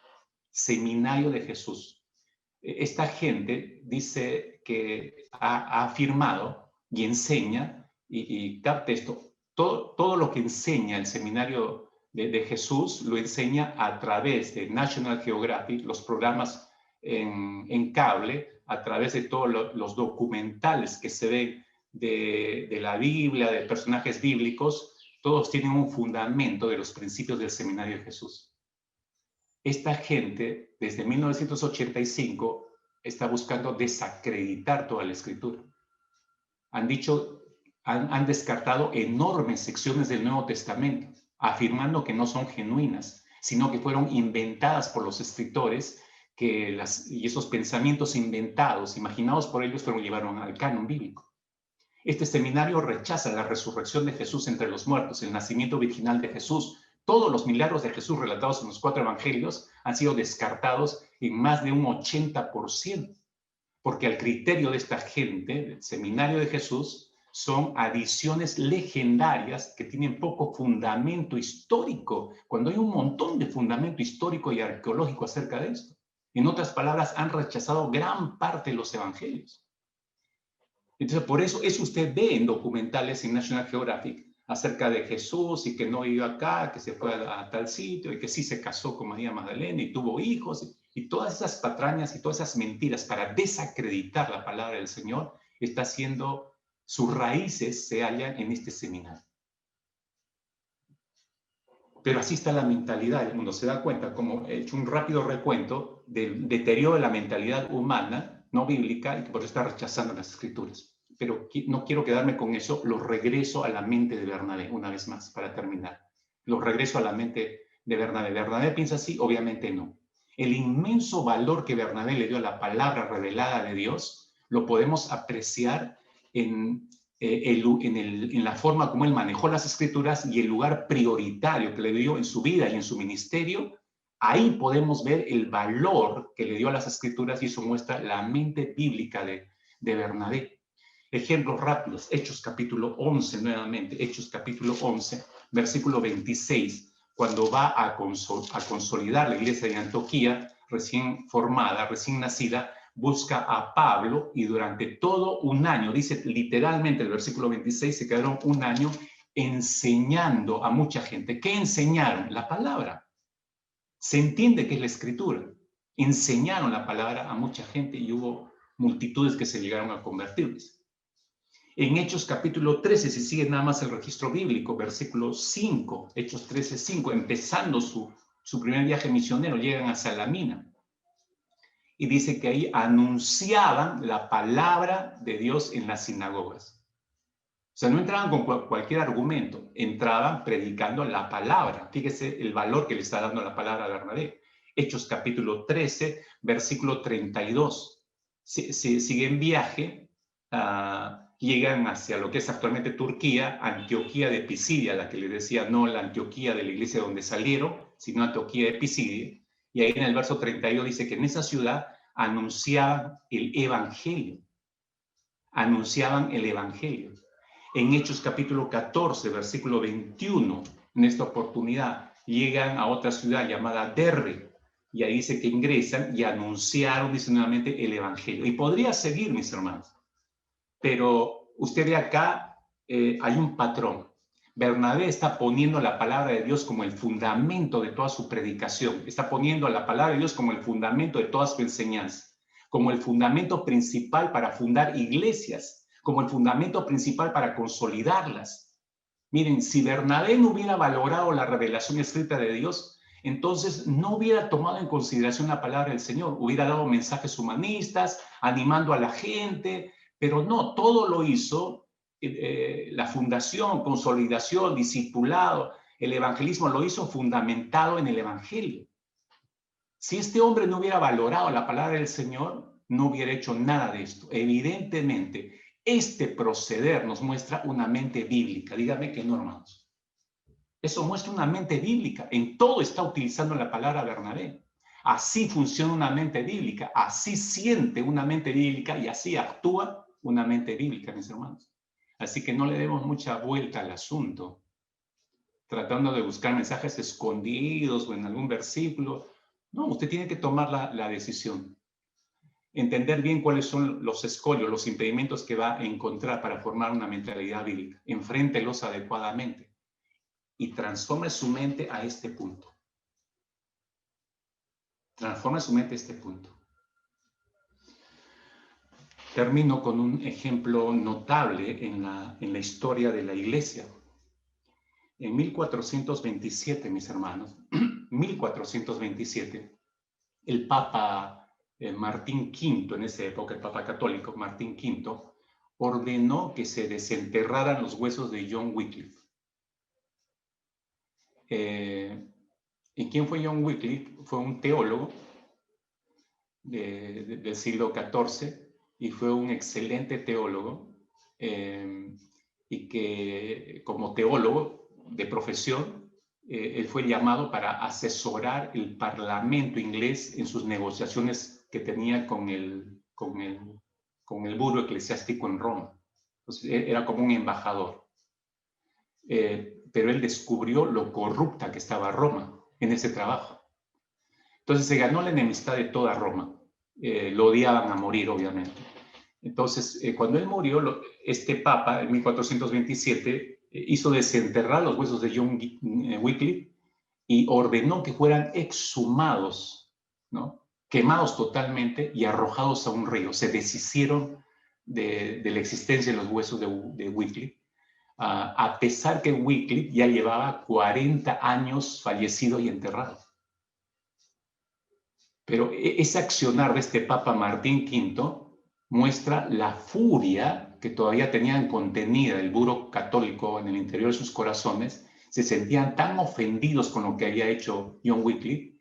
Seminario de Jesús. Esta gente dice que ha afirmado y enseña, y capte esto, todo lo que enseña el Seminario de Jesús lo enseña a través de National Geographic, los programas en cable, a través de todos los documentales que se ven de la Biblia, de personajes bíblicos, todos tienen un fundamento de los principios del Seminario de Jesús. Esta gente, desde 1985, está buscando desacreditar toda la escritura. Han descartado enormes secciones del Nuevo Testamento, afirmando que no son genuinas, sino que fueron inventadas por los escritores, y esos pensamientos inventados, imaginados por ellos, fueron llevaron al canon bíblico. Este seminario rechaza la resurrección de Jesús entre los muertos, el nacimiento virginal de Jesús. Todos los milagros de Jesús relatados en los 4 evangelios han sido descartados en más de un 80%, porque al criterio de esta gente, del seminario de Jesús, son adiciones legendarias que tienen poco fundamento histórico, cuando hay un montón de fundamento histórico y arqueológico acerca de esto. En otras palabras, han rechazado gran parte de los evangelios. Entonces, por eso usted ve en documentales en National Geographic acerca de Jesús y que no iba acá, que se fue a tal sitio y que sí se casó con María Magdalena y tuvo hijos, y todas esas patrañas y todas esas mentiras para desacreditar la palabra del Señor, está haciendo, sus raíces se hallan en este seminario. Pero así está la mentalidad, el mundo se da cuenta, como he hecho un rápido recuento del deterioro de la mentalidad humana, no bíblica, y que por eso está rechazando las escrituras. Pero no quiero quedarme con eso, lo regreso a la mente de Bernabé, una vez más, para terminar. Lo regreso a la mente de Bernabé. ¿Bernabé piensa así? Obviamente no. El inmenso valor que Bernabé le dio a la palabra revelada de Dios, lo podemos apreciar en la forma como él manejó las escrituras y el lugar prioritario que le dio en su vida y en su ministerio. Ahí podemos ver el valor que le dio a las escrituras, y eso muestra la mente bíblica de Bernabé. Ejemplos rápidos: Hechos capítulo 11, nuevamente, Hechos capítulo 11, versículo 26, cuando va a consolidar la iglesia de Antioquía, recién formada, recién nacida, busca a Pablo, y durante todo un año, dice literalmente el versículo 26, se quedaron un año enseñando a mucha gente. ¿Qué enseñaron? La palabra. Se entiende que es la escritura. Enseñaron la palabra a mucha gente y hubo multitudes que se llegaron a convertirles. En Hechos capítulo 13, si sigue nada más el registro bíblico, versículo 5, Hechos 13, 5, empezando su primer viaje misionero, llegan a Salamina. Y dice que ahí anunciaban la palabra de Dios en las sinagogas. O sea, no entraban con cualquier argumento, entraban predicando la palabra. Fíjese el valor que le está dando la palabra a Bernabé. Hechos capítulo 13, versículo 32. Siguen viaje, llegan hacia lo que es actualmente Turquía, Antioquía de Pisidia, la que le decía no la Antioquía de la iglesia donde salieron, sino Antioquía de Pisidia. Y ahí en el verso 32 dice que en esa ciudad anunciaban el evangelio. Anunciaban el evangelio. En Hechos capítulo 14, versículo 21, en esta oportunidad llegan a otra ciudad llamada Derbe, y ahí dice que ingresan y anunciaron, dice nuevamente, el evangelio. Y podría seguir, mis hermanos, pero usted ve acá, hay un patrón. Bernabé está poniendo la palabra de Dios como el fundamento de toda su predicación, está poniendo la palabra de Dios como el fundamento de toda su enseñanza, como el fundamento principal para fundar iglesias, como el fundamento principal para consolidarlas. Miren, si Bernabé no hubiera valorado la revelación escrita de Dios, entonces no hubiera tomado en consideración la palabra del Señor, hubiera dado mensajes humanistas, animando a la gente, pero no, todo lo hizo la fundación, consolidación, discipulado, el evangelismo lo hizo fundamentado en el evangelio. Si este hombre no hubiera valorado la palabra del Señor, no hubiera hecho nada de esto. Evidentemente, este proceder nos muestra una mente bíblica. Dígame que no, hermanos. Eso muestra una mente bíblica. En todo está utilizando la palabra Bernabé. Así funciona una mente bíblica, así siente una mente bíblica y así actúa una mente bíblica, mis hermanos. Así que no le demos mucha vuelta al asunto, tratando de buscar mensajes escondidos o en algún versículo. No, usted tiene que tomar la decisión. Entender bien cuáles son los escolios, los impedimentos que va a encontrar para formar una mentalidad bíblica. Enfréntelos adecuadamente y transforme su mente a este punto. Transforme su mente a este punto. Termino con un ejemplo notable en la historia de la iglesia. En 1427, mis hermanos, 1427, el Papa Martín V, en esa época el Papa católico Martín V, ordenó que se desenterraran los huesos de John Wycliffe. ¿Y quién fue John Wycliffe? Fue un teólogo del siglo XIV y fue un excelente teólogo y que como teólogo de profesión, él fue llamado para asesorar el Parlamento inglés en sus negociaciones que tenía con el buro eclesiástico en Roma. Entonces, era como un embajador. Pero él descubrió lo corrupta que estaba Roma en ese trabajo. Entonces se ganó la enemistad de toda Roma. Lo odiaban a morir, obviamente. Entonces, cuando él murió, este papa, en 1427, hizo desenterrar los huesos de John Wycliffe y ordenó que fueran exhumados, ¿no? Quemados totalmente y arrojados a un río. Se deshicieron de la existencia de los huesos de Wycliffe, a pesar que Wycliffe ya llevaba 40 años fallecido y enterrado. Pero ese accionar de este Papa Martín V muestra la furia que todavía tenían contenida el buro católico en el interior de sus corazones. Se sentían tan ofendidos con lo que había hecho John Wycliffe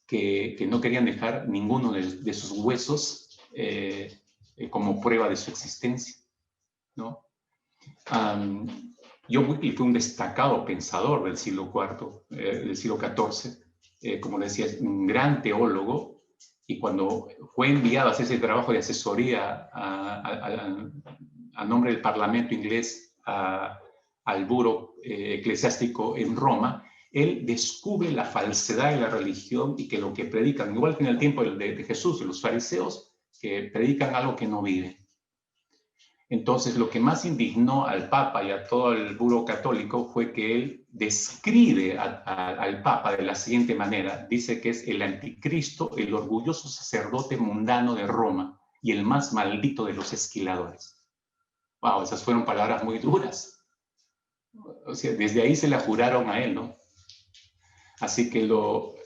que no querían dejar ninguno de sus huesos como prueba de su existencia, ¿no? John Wycliffe fue un destacado pensador del siglo IV, del siglo XIV, como decía, un gran teólogo, y cuando fue enviado a hacer ese trabajo de asesoría a nombre del Parlamento inglés al buro eclesiástico en Roma, él descubre la falsedad de la religión y que lo que predican, igual que en el tiempo de Jesús, de los fariseos, que predican algo que no viven. Entonces, lo que más indignó al Papa y a todo el buro católico fue que él describe al Papa de la siguiente manera. Dice que es el anticristo, el orgulloso sacerdote mundano de Roma y el más maldito de los esquiladores. Wow, esas fueron palabras muy duras. O sea, desde ahí se la juraron a él, ¿no? Así que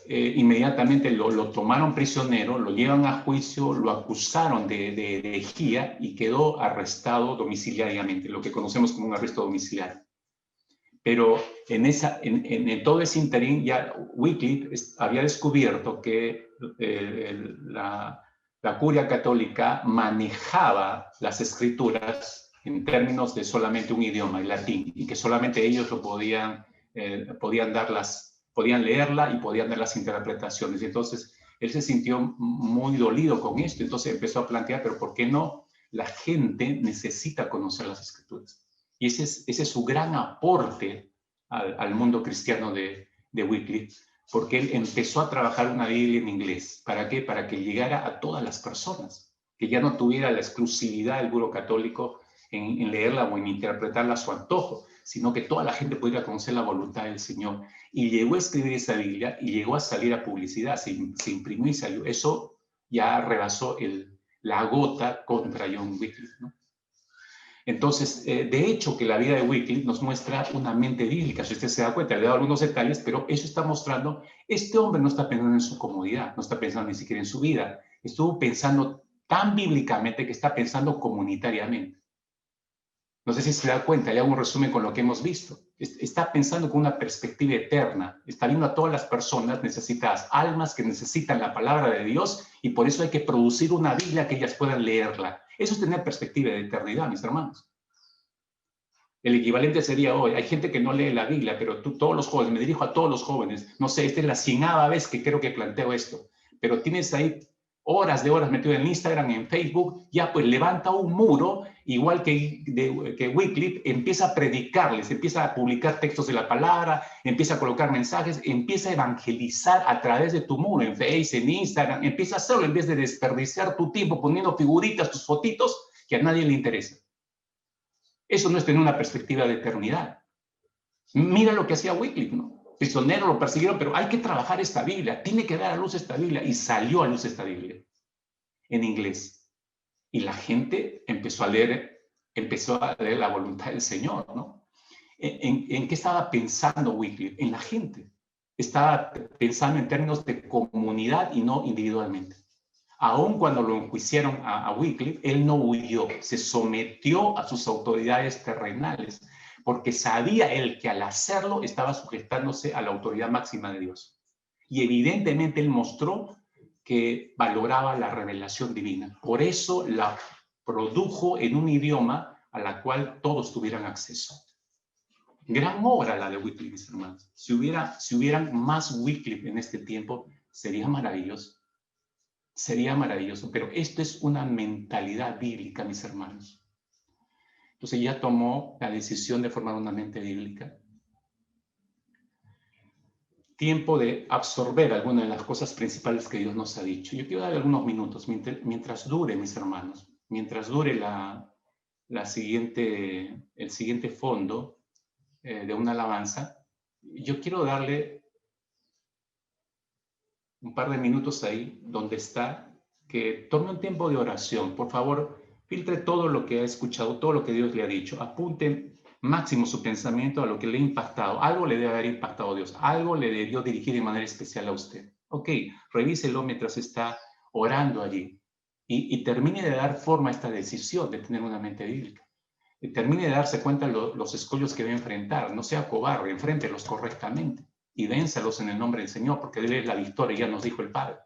inmediatamente lo tomaron prisionero, lo llevan a juicio, lo acusaron de herejía y quedó arrestado domiciliariamente, lo que conocemos como un arresto domiciliario. Pero en todo ese interín ya Wycliffe había descubierto que la curia católica manejaba las escrituras en términos de solamente un idioma, el latín, y que solamente ellos lo podían leerla y podían dar las interpretaciones. Y entonces él se sintió muy dolido con esto, entonces empezó a plantear, pero ¿por qué no? La gente necesita conocer las escrituras. Y ese es su gran aporte al mundo cristiano de Wycliffe, porque él empezó a trabajar una Biblia en inglés. ¿Para qué? Para que llegara a todas las personas, que ya no tuviera la exclusividad del buro católico en leerla o en interpretarla a su antojo, sino que toda la gente pudiera conocer la voluntad del Señor. Y llegó a escribir esa Biblia y llegó a salir a publicidad, se imprimió y salió. Eso ya rebasó la gota contra John Wycliffe, ¿no? Entonces, de hecho, que la vida de Wycliffe nos muestra una mente bíblica. Si usted se da cuenta, le he dado algunos detalles, pero eso está mostrando, este hombre no está pensando en su comodidad, no está pensando ni siquiera en su vida. Estuvo pensando tan bíblicamente que está pensando comunitariamente. No sé si se da cuenta, le hago un resumen con lo que hemos visto. Está pensando con una perspectiva eterna, está viendo a todas las personas necesitadas, almas que necesitan la palabra de Dios, y por eso hay que producir una Biblia que ellas puedan leerla. Eso es tener perspectiva de eternidad, mis hermanos. El equivalente sería hoy, hay gente que no lee la Biblia, pero todos los jóvenes, me dirijo a todos los jóvenes, no sé, esta es la 100ª vez que creo que planteo esto, pero tienes ahí horas de horas metido en Instagram, en Facebook, ya pues levanta un muro, igual que Wycliffe, empieza a predicarles, empieza a publicar textos de la palabra, empieza a colocar mensajes, empieza a evangelizar a través de tu muro, en Facebook, en Instagram, empieza a hacerlo en vez de desperdiciar tu tiempo poniendo figuritas, tus fotitos, que a nadie le interesa. Eso no es tener una perspectiva de eternidad. Mira lo que hacía Wycliffe, ¿no? Prisionero, lo persiguieron, pero hay que trabajar esta Biblia, tiene que dar a luz esta Biblia, y salió a luz esta Biblia en inglés. Y la gente empezó a leer la voluntad del Señor, ¿no? ¿En qué estaba pensando Wycliffe? En la gente. Estaba pensando en términos de comunidad y no individualmente. Aun cuando lo enjuiciaron a Wycliffe, él no huyó, se sometió a sus autoridades terrenales, porque sabía él que al hacerlo estaba sujetándose a la autoridad máxima de Dios. Y evidentemente él mostró que valoraba la revelación divina. Por eso la produjo en un idioma a la cual todos tuvieran acceso. Gran obra la de Wycliffe, mis hermanos. Si hubieran más Wycliffe en este tiempo, sería maravilloso. Sería maravilloso, pero esto es una mentalidad bíblica, mis hermanos. Entonces ya tomó la decisión de formar una mente bíblica. Tiempo de absorber algunas de las cosas principales que Dios nos ha dicho. Yo quiero darle algunos minutos, mientras dure, mis hermanos, mientras dure el siguiente fondo de una alabanza, yo quiero darle un par de minutos ahí donde está, que tome un tiempo de oración. Por favor, filtre todo lo que ha escuchado, todo lo que Dios le ha dicho. Apunte máximo su pensamiento a lo que le ha impactado. Algo le debe haber impactado a Dios. Algo le debió dirigir de manera especial a usted. Ok, revíselo mientras está orando allí. Y termine de dar forma a esta decisión de tener una mente bíblica. Y termine de darse cuenta de los escollos que va a enfrentar. No sea cobarde, enfréntelos correctamente. Y vénzalos en el nombre del Señor, porque Él es la victoria, ya nos dijo el Padre.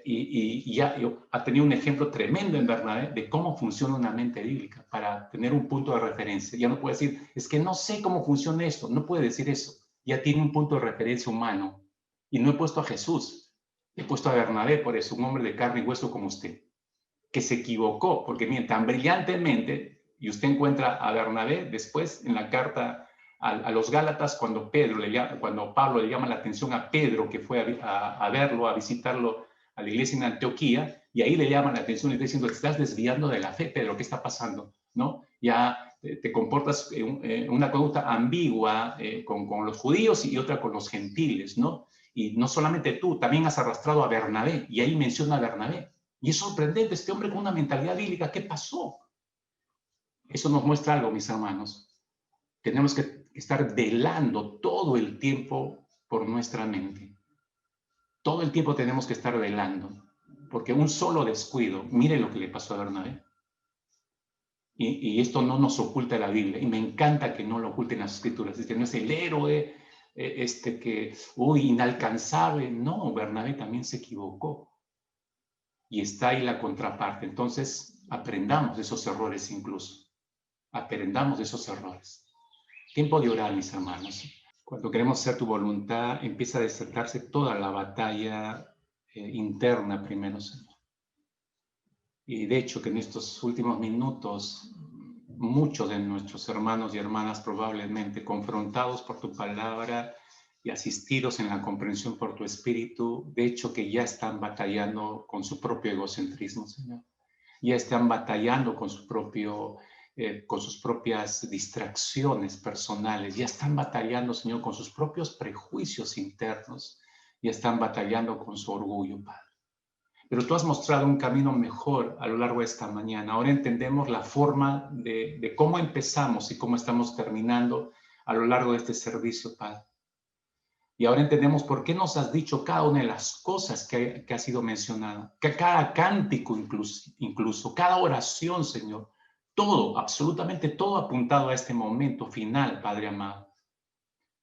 Y ya ha tenido un ejemplo tremendo en Bernabé de cómo funciona una mente bíblica para tener un punto de referencia. Ya no puede decir, es que no sé cómo funciona esto. No puede decir eso. Ya tiene un punto de referencia humano. Y no he puesto a Jesús, he puesto a Bernabé, por eso, un hombre de carne y hueso como usted, que se equivocó, porque miren, tan brillantemente, y usted encuentra a Bernabé después en la carta a los Gálatas, cuando Pablo le llama la atención a Pedro, que fue a verlo, a visitarlo a la iglesia en Antioquía, y ahí le llama la atención y está diciendo, te estás desviando de la fe, Pedro, ¿qué está pasando? ¿No? Ya te comportas una conducta ambigua con los judíos y otra con los gentiles, ¿no? Y no solamente tú, también has arrastrado a Bernabé, y ahí menciona a Bernabé. Y es sorprendente, este hombre con una mentalidad bíblica, ¿qué pasó? Eso nos muestra algo, mis hermanos. Tenemos que estar velando todo el tiempo por nuestra mente. Todo el tiempo tenemos que estar velando, porque un solo descuido, mire lo que le pasó a Bernabé. Y esto no nos oculta la Biblia, y me encanta que no lo oculten las Escrituras. Es que no es el héroe, inalcanzable. No, Bernabé también se equivocó. Y está ahí la contraparte. Entonces, aprendamos de esos errores incluso. Aprendamos de esos errores. Tiempo de orar, mis hermanos. Cuando queremos hacer tu voluntad, empieza a desatarse toda la batalla interna primero, Señor. Y de hecho que en estos últimos minutos, muchos de nuestros hermanos y hermanas probablemente confrontados por tu palabra y asistidos en la comprensión por tu espíritu, de hecho que ya están batallando con su propio egocentrismo, Señor. Ya están batallando con sus propias distracciones personales, ya están batallando, Señor, con sus propios prejuicios internos, ya están batallando con su orgullo, Padre. Pero tú has mostrado un camino mejor a lo largo de esta mañana. Ahora entendemos la forma de cómo empezamos y cómo estamos terminando a lo largo de este servicio, Padre. Y ahora entendemos por qué nos has dicho cada una de las cosas que ha sido mencionada, que cada cántico incluso, cada oración, Señor, todo, absolutamente todo apuntado a este momento final, Padre amado.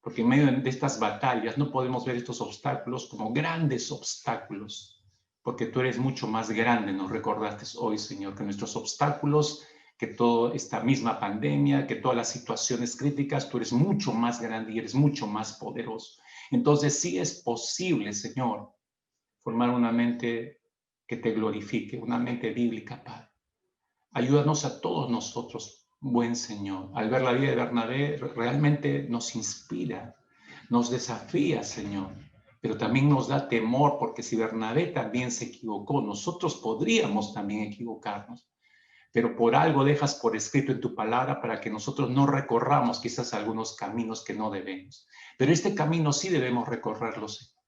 Porque en medio de estas batallas no podemos ver estos obstáculos como grandes obstáculos, porque tú eres mucho más grande, nos recordaste hoy, Señor, que nuestros obstáculos, que toda esta misma pandemia, que todas las situaciones críticas, tú eres mucho más grande y eres mucho más poderoso. Entonces sí es posible, Señor, formar una mente que te glorifique, una mente bíblica, Padre. Ayúdanos a todos nosotros, buen Señor. Al ver la vida de Bernabé, realmente nos inspira, nos desafía, Señor, pero también nos da temor, porque si Bernabé también se equivocó, nosotros podríamos también equivocarnos. Pero por algo dejas por escrito en tu palabra para que nosotros no recorramos quizás algunos caminos que no debemos. Pero este camino sí debemos recorrerlo, Señor.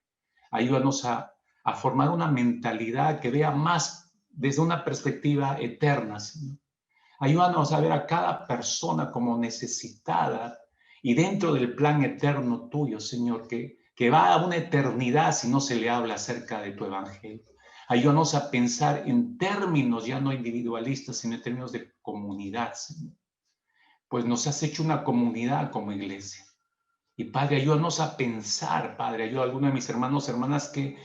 Ayúdanos a formar una mentalidad que vea más desde una perspectiva eterna, Señor. Ayúdanos a ver a cada persona como necesitada y dentro del plan eterno tuyo, Señor, que va a una eternidad si no se le habla acerca de tu evangelio. Ayúdanos a pensar en términos ya no individualistas, sino en términos de comunidad, Señor. Pues nos has hecho una comunidad como iglesia. Y Padre, ayúdanos a pensar, Padre, ayuda a algunos de mis hermanos, hermanas que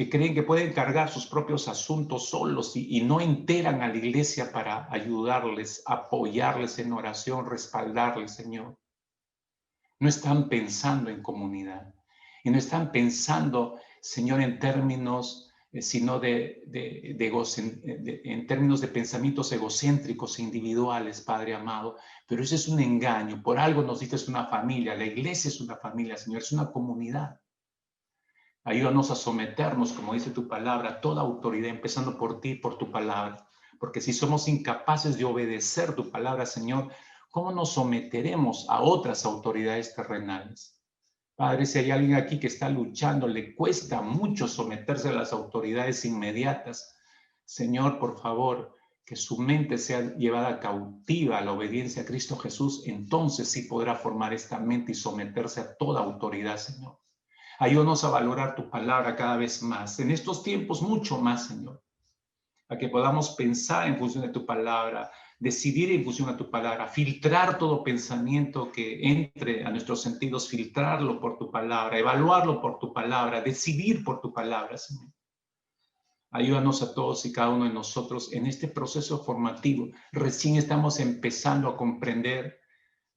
creen que pueden cargar sus propios asuntos solos y no enteran a la iglesia para ayudarles, apoyarles en oración, respaldarles, Señor. No están pensando en comunidad y no están pensando, Señor, en términos sino en términos de pensamientos egocéntricos e individuales, Padre amado. Pero ese es un engaño. Por algo nos dices una familia. La iglesia es una familia, Señor, es una comunidad. Ayúdanos a someternos, como dice tu palabra, a toda autoridad, empezando por ti, por tu palabra. Porque si somos incapaces de obedecer tu palabra, Señor, ¿cómo nos someteremos a otras autoridades terrenales? Padre, si hay alguien aquí que está luchando, le cuesta mucho someterse a las autoridades inmediatas. Señor, por favor, que su mente sea llevada cautiva a la obediencia a Cristo Jesús, entonces sí podrá formar esta mente y someterse a toda autoridad, Señor. Ayúdanos a valorar tu palabra cada vez más, en estos tiempos mucho más, Señor, a que podamos pensar en función de tu palabra, decidir en función de tu palabra, filtrar todo pensamiento que entre a nuestros sentidos, filtrarlo por tu palabra, evaluarlo por tu palabra, decidir por tu palabra, Señor. Ayúdanos a todos y cada uno de nosotros en este proceso formativo. Recién estamos empezando a comprender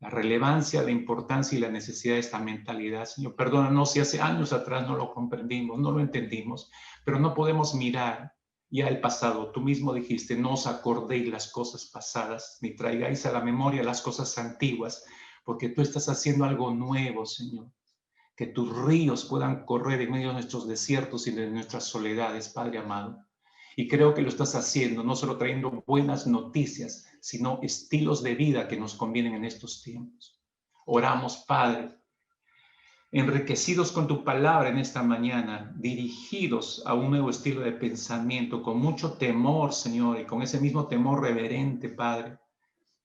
la relevancia, la importancia y la necesidad de esta mentalidad, Señor. Perdónanos si hace años atrás no lo comprendimos, no lo entendimos, pero no podemos mirar ya el pasado. Tú mismo dijiste, no os acordéis las cosas pasadas, ni traigáis a la memoria las cosas antiguas, porque tú estás haciendo algo nuevo, Señor. Que tus ríos puedan correr en medio de nuestros desiertos y de nuestras soledades, Padre amado. Y creo que lo estás haciendo, no solo trayendo buenas noticias, sino estilos de vida que nos convienen en estos tiempos. Oramos, Padre, enriquecidos con tu palabra en esta mañana, dirigidos a un nuevo estilo de pensamiento, con mucho temor, Señor, y con ese mismo temor reverente, Padre.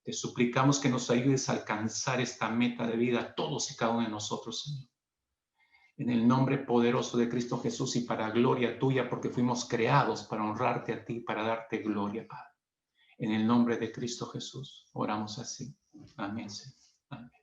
Te suplicamos que nos ayudes a alcanzar esta meta de vida, todos y cada uno de nosotros, Señor. En el nombre poderoso de Cristo Jesús y para gloria tuya, porque fuimos creados para honrarte a ti, para darte gloria, Padre. En el nombre de Cristo Jesús, oramos así. Amén, Señor. Amén.